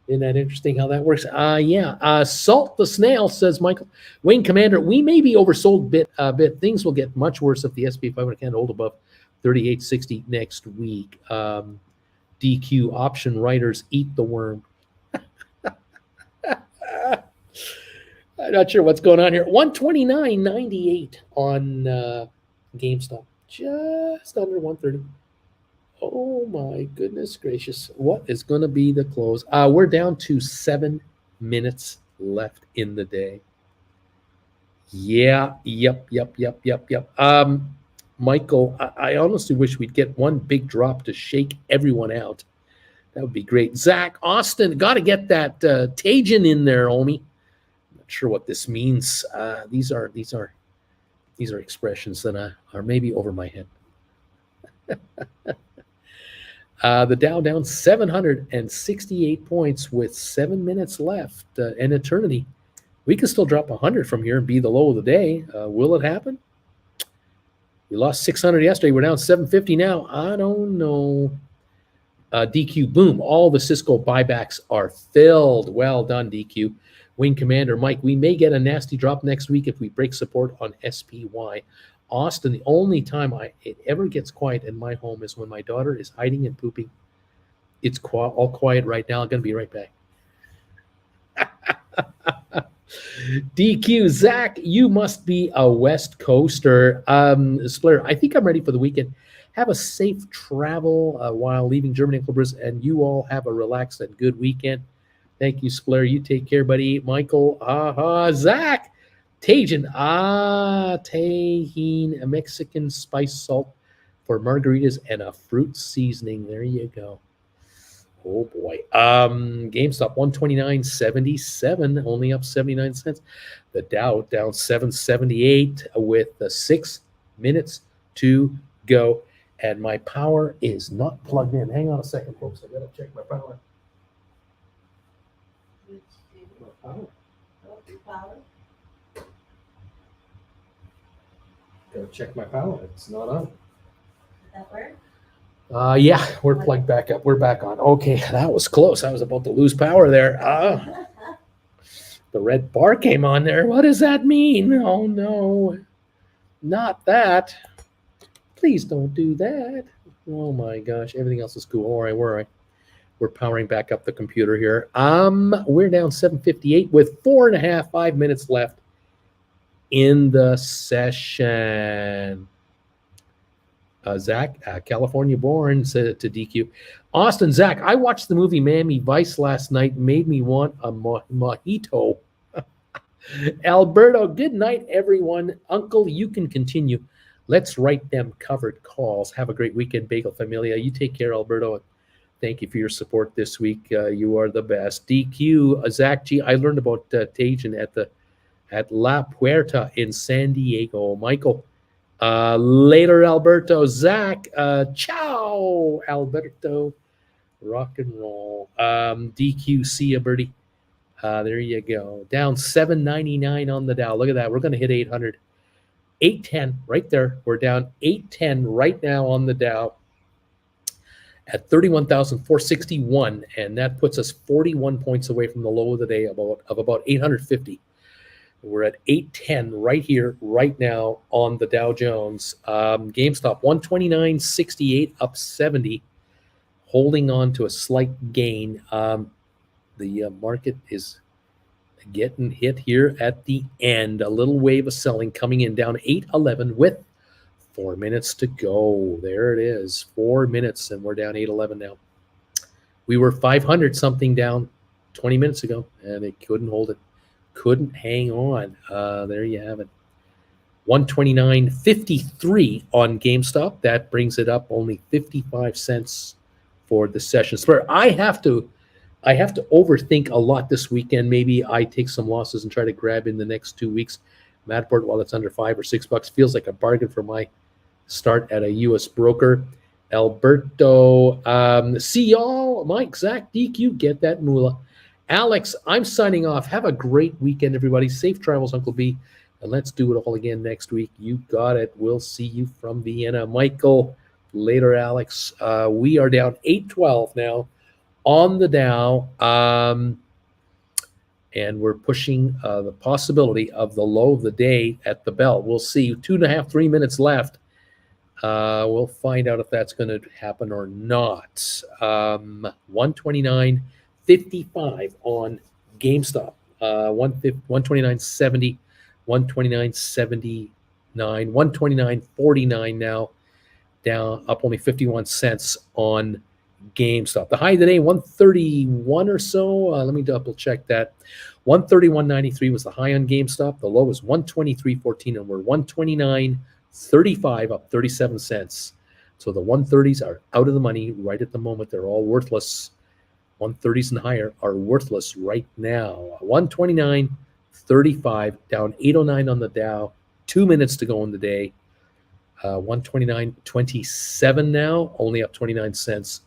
Isn't that interesting how that works? Yeah. Salt the snail, says Michael. Wayne Commander, we may be oversold a bit. Things will get much worse if the S&P 500 can't hold above 38.60 next week. DQ, option writers, eat the worm. I'm not sure what's going on here. 129.98 on GameStop. Just under 130. Oh my goodness gracious. What is going to be the close? We're down to 7 minutes left in the day. Yeah. Yep. Michael, I honestly wish we'd get one big drop to shake everyone out. That would be great. Zach, Austin, got to get that Tajin in there, homie. Not sure what this means. These are expressions that are maybe over my head. The Dow down 768 points with 7 minutes left, an eternity. We can still drop 100 from here and be the low of the day. Will it happen? We lost 600 yesterday. We're down 750 now. I don't know. DQ, boom. All the Cisco buybacks are filled. Well done, DQ. Wing Commander Mike, we may get a nasty drop next week if we break support on SPY. Austin, the only time it ever gets quiet in my home is when my daughter is hiding and pooping. It's all quiet right now. I'm going to be right back. DQ, Zach, you must be a West Coaster. Splair, I think I'm ready for the weekend. Have a safe travel while leaving Germany and Cobras, and you all have a relaxed and good weekend. Thank you, Splair. You take care, buddy. Michael, Zach, Tajin, Tajin, a Mexican spice salt for margaritas and a fruit seasoning. There you go. Oh boy. GameStop 129.77, only up 79 cents. The Dow down 778 with 6 minutes to go. And my power is not plugged in. Hang on a second, folks. I gotta check my power. Which do My power. power? Gotta check my power. It's not on. Did that work? Yeah, we're plugged back up. We're back on. Okay, that was close. I was about to lose power there. The red bar came on there. What does that mean? Oh no, not that. Please don't do that. Oh my gosh, everything else is cool. All right, where are I? We're powering back up the computer here. We're down 758 with 5 minutes left in the session. Zach, California born, said to DQ. Austin, Zach, I watched the movie Miami Vice last night. Made me want a mojito. Alberto, good night, everyone. Uncle, you can continue. Let's write them covered calls. Have a great weekend, Bagel Familia. You take care, Alberto. Thank you for your support this week. You are the best. DQ, Zach G. I learned about Tajan at La Puerta in San Diego. Michael, later, Alberto. Zach, ciao, Alberto. Rock and roll. DQ, see ya, birdie. There you go. Down 799 on the Dow. Look at that. We're going to hit 800. 810 right there. We're down 810 right now on the Dow at 31,461, and that puts us 41 points away from the low of the day of about 850. We're at 810 right here, right now on the Dow Jones. GameStop 129.68 up 70, holding on to a slight gain. The market is getting hit here at the end. A little wave of selling coming in, down 811 with 4 minutes to go. There it is, 4 minutes, and we're down 811 now. We were 500 something down 20 minutes ago, and it couldn't hold it. Couldn't hang on. There you have it. 129.53 on GameStop. That brings it up only 55 cents for the session. So I have to overthink a lot this weekend. Maybe I take some losses and try to grab in the next 2 weeks. Matterport, while it's under $5 or $6, feels like a bargain for my start at a U.S. broker. Alberto, see y'all. Mike, Zach, DQ, get that moolah. Alex, I'm signing off. Have a great weekend, everybody. Safe travels, Uncle B. And let's do it all again next week. You got it. We'll see you from Vienna. Michael, later, Alex. We are down 812 now on the Dow. And we're pushing the possibility of the low of the day at the bell. We'll see. 2.5, 3 minutes left. We'll find out if that's going to happen or not. 129.55 on GameStop. 129.70, 129.79, 129.49 now. Down, up only 51 cents on GameStop. The high today, 131 or so. Let me double check that. 131.93 was the high on GameStop. The low was 123.14, and we're 129.35, up 37 cents. So the 130s are out of the money right at the moment. They're all worthless. 130s and higher are worthless right now. 129.35, down 809 on the Dow. 2 minutes to go in the day. 129.27 now, only up 29 cents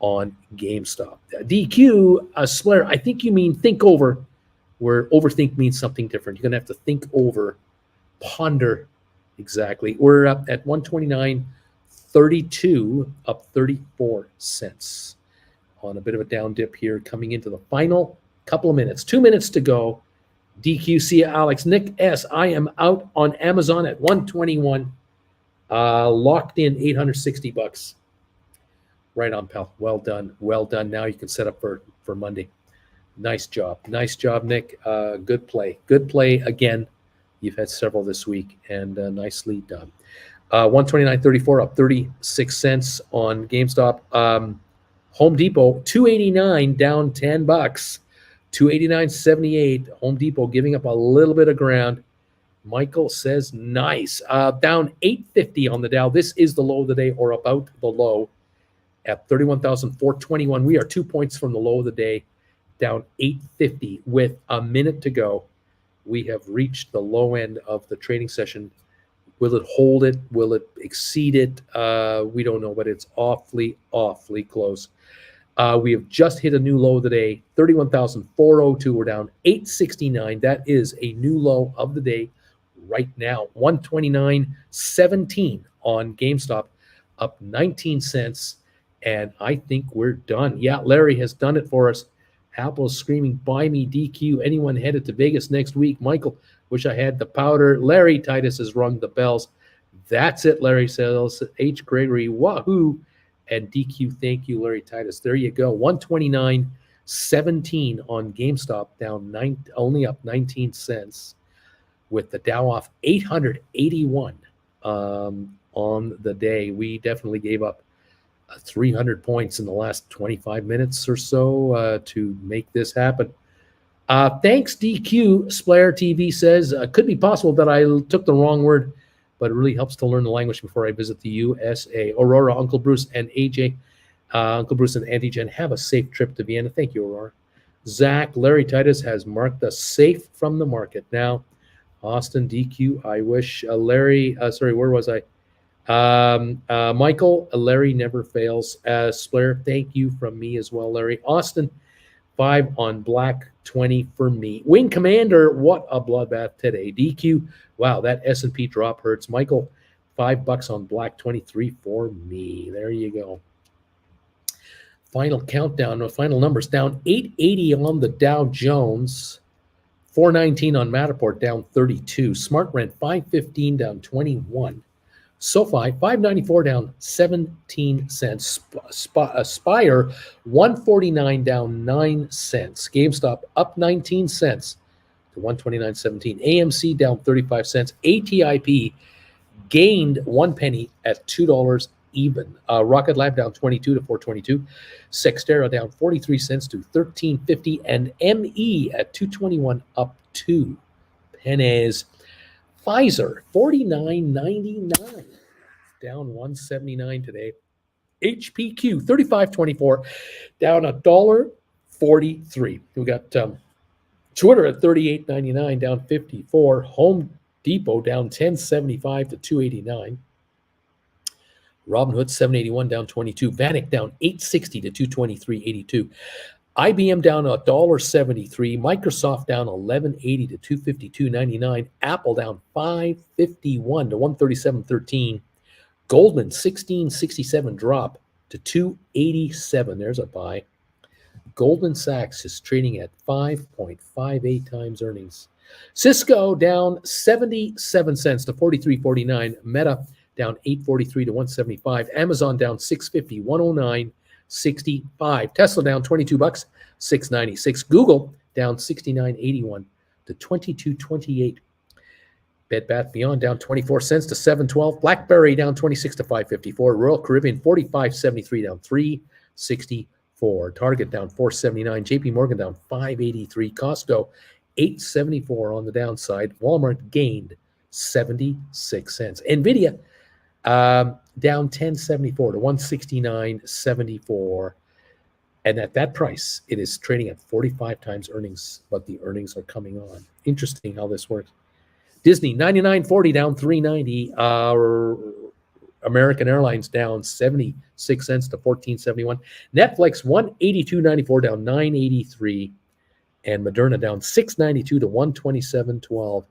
on GameStop. DQ, Slayer, I think you mean think over, where overthink means something different. You're going to have to think over, ponder. Exactly. We're up at 129.32, up 34 cents on a bit of a down dip here, coming into the final couple of minutes. 2 minutes to go. DQ, see ya, Alex. Nick S., I am out on Amazon at 121. Locked in $860. Right on, pal. Well done. Well done. Now you can set up for Monday. Nice job. Nice job, Nick. Good play. Good play again. You've had several this week, and nicely done. 129.34, up 36 cents on GameStop. Home Depot, 289, down $10. 289.78. Home Depot giving up a little bit of ground. Michael says nice. Down 850 on the Dow. This is the low of the day, or about the low. at 31,421. We are 2 points from the low of the day, down 850 with a minute to go. We have reached the low end of the trading session. Will it hold it? Will it exceed it? We don't know, but it's awfully, awfully close. We have just hit a new low of the day, 31,402. We're down 869. That is a new low of the day right now. 129.17 on Gamestop, up 19 cents. And I think we're done. Yeah, Larry has done it for us. Apple is screaming, buy me DQ. Anyone headed to Vegas next week? Michael, wish I had the powder. Larry Titus has rung the bells. That's it, Larry says. H. Gregory, wahoo. And DQ, thank you, Larry Titus. There you go. 129.17 on GameStop, down only up 19 cents, with the Dow off 881 on the day. We definitely gave up 300 points in the last 25 minutes or so to make this happen. Thanks, DQ. Splair TV says, could be possible that I took the wrong word, but it really helps to learn the language before I visit the USA. Aurora, Uncle Bruce, and AJ, Uncle Bruce and Auntie Jen, have a safe trip to Vienna. Thank you, Aurora. Zach, Larry Titus has marked us safe from the market. Now, Austin, DQ, I wish Larry, where was I? Michael, Larry never fails. Splair, thank you from me as well, Larry. Austin, 5 on black, 20 for me. Wing Commander, what a bloodbath today. DQ, wow, that S&P drop hurts. Michael, $5 on black, 23 for me. There you go. Final countdown, final numbers, down 880 on the Dow Jones, 419 on Matterport, down 32. Smart Rent, 515, down 21. SoFi, 594, down 17 cents. Spire, 149, down 9 cents. GameStop, up 19 cents to 129.17. AMC, down 35 cents. ATIP gained 1 penny at $2 even. Rocket Lab, down 22 to 422. Sextera, down 43 cents to 13.50. And ME at 221, up 2 pennies. Pfizer, 49.99, down 179 today. HPQ, 35.24, down $1.43. We got Twitter at 38.99, down 54. Home Depot down 10.75 to 289. Robinhood 781, down 22. Vanik down 860 to 223.82. IBM down $1.73, Microsoft down $11.80 to $252.99, Apple down $5.51 to $137.13, Goldman $16.67 drop to $2.87. There's a buy. Goldman Sachs is trading at 5.58 times earnings. Cisco down 77 cents to 43.49. Meta down 8.43 to 175. Amazon down 6.50, 109.65. Tesla down $22, 6.96. Google down 69.81 to 22.28. Bed Bath Beyond down 24 cents to 7.12. BlackBerry down 26 to 5.54. Royal Caribbean 45.73 down 3.64. Target down 4.79. JP Morgan down 5.83. Costco 8.74 on the downside. Walmart gained 76 cents. Nvidia down 10.74 to 169.74. And at that price, it is trading at 45 times earnings, but the earnings are coming on. Interesting how this works. Disney, 99.40 down 3.90. American Airlines down 76 cents to 14.71. Netflix, 182.94 down 9.83. And Moderna down 6.92 to 127.12.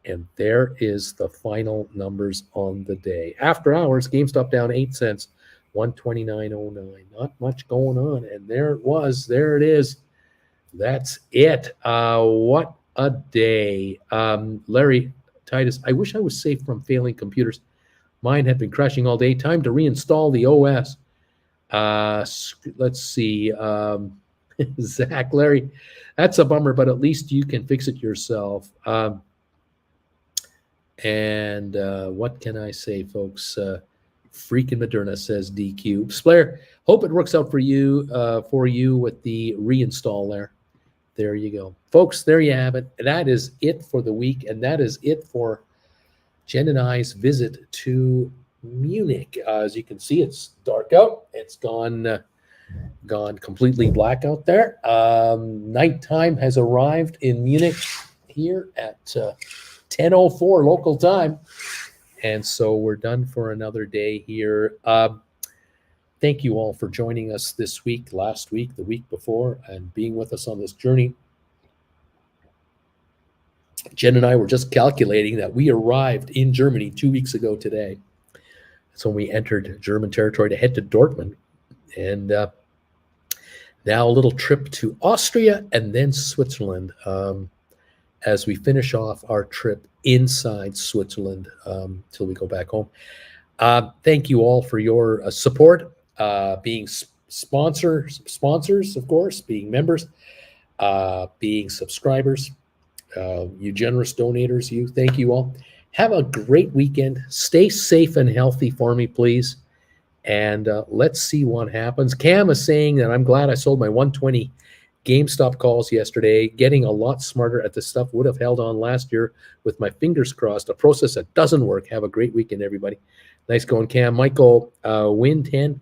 And there is the final numbers on the day. After hours, GameStop down 8 cents, 129.09. Not much going on. And there it was. There it is. That's it. What a day. Larry Titus, I wish I was safe from failing computers. Mine had been crashing all day. Time to reinstall the OS. Let's see. Zach, Larry, that's a bummer, but at least you can fix it yourself. And what can I say, folks? Freaking Moderna, says DQ. Splair, hope it works out for you with the reinstall there. There you go. Folks, there you have it. That is it for the week, and that is it for Jen and I's visit to Munich. As you can see, it's dark out. It's gone completely black out there. Nighttime has arrived in Munich here at 10:04 local time. And so we're done for another day here. Thank you all for joining us this week, last week, the week before, and being with us on this journey. Jen and I were just calculating that we arrived in Germany 2 weeks ago today. So we entered German territory to head to Dortmund. And now a little trip to Austria and then Switzerland as we finish off our trip inside Switzerland till we go back home. Thank you all for your support, being sponsors, of course, being members, being subscribers, you generous donators, thank you all. Have a great weekend. Stay safe and healthy for me, please. And let's see what happens. Cam is saying that I'm glad I sold my 120 Gamestop calls yesterday. Getting a lot smarter at this stuff. Would have held on last year with my fingers crossed. A process that doesn't work. Have a great weekend, everybody. Nice going, Cam. Michael, win 10.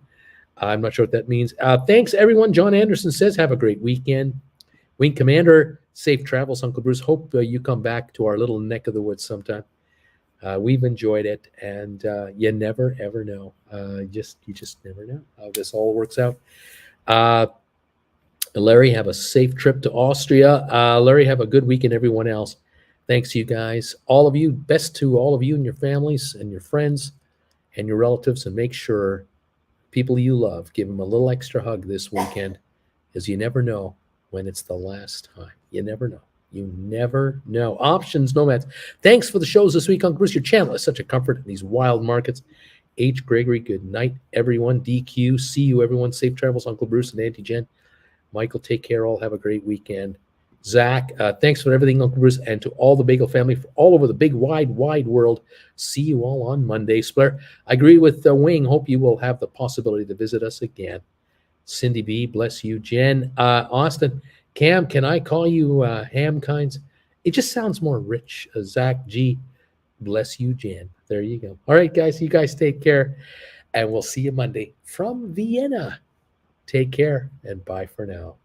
I'm not sure what that means. Thanks, everyone. John Anderson says, have a great weekend. Wing Commander, safe travels, Uncle Bruce. Hope you come back to our little neck of the woods sometime. We've enjoyed it, and you never, ever know. You just never know how this all works out. Larry, have a safe trip to Austria. Larry, have a good weekend, everyone else. Thanks, you guys. All of you, best to all of you and your families and your friends and your relatives, and make sure people you love, give them a little extra hug this weekend, because you never know when it's the last time. You never know. You never know. Options, Nomads. Thanks for the shows this week, Uncle Bruce. Your channel is such a comfort in these wild markets. H. Gregory, good night, everyone. DQ, see you, everyone. Safe travels, Uncle Bruce and Auntie Jen. Michael, take care. All have a great weekend. Zach, thanks for everything, Uncle Bruce, and to all the Bagel family all over the big, wide world. See you all on Monday. Blair, I agree with Wing. Hope you will have the possibility to visit us again. Cindy B, bless you. Jen, Austin, Cam, can I call you Ham Kinds? It just sounds more rich. Zach G, bless you, Jen. There you go. All right, guys, you guys take care, and we'll see you Monday from Vienna. Take care, and bye for now.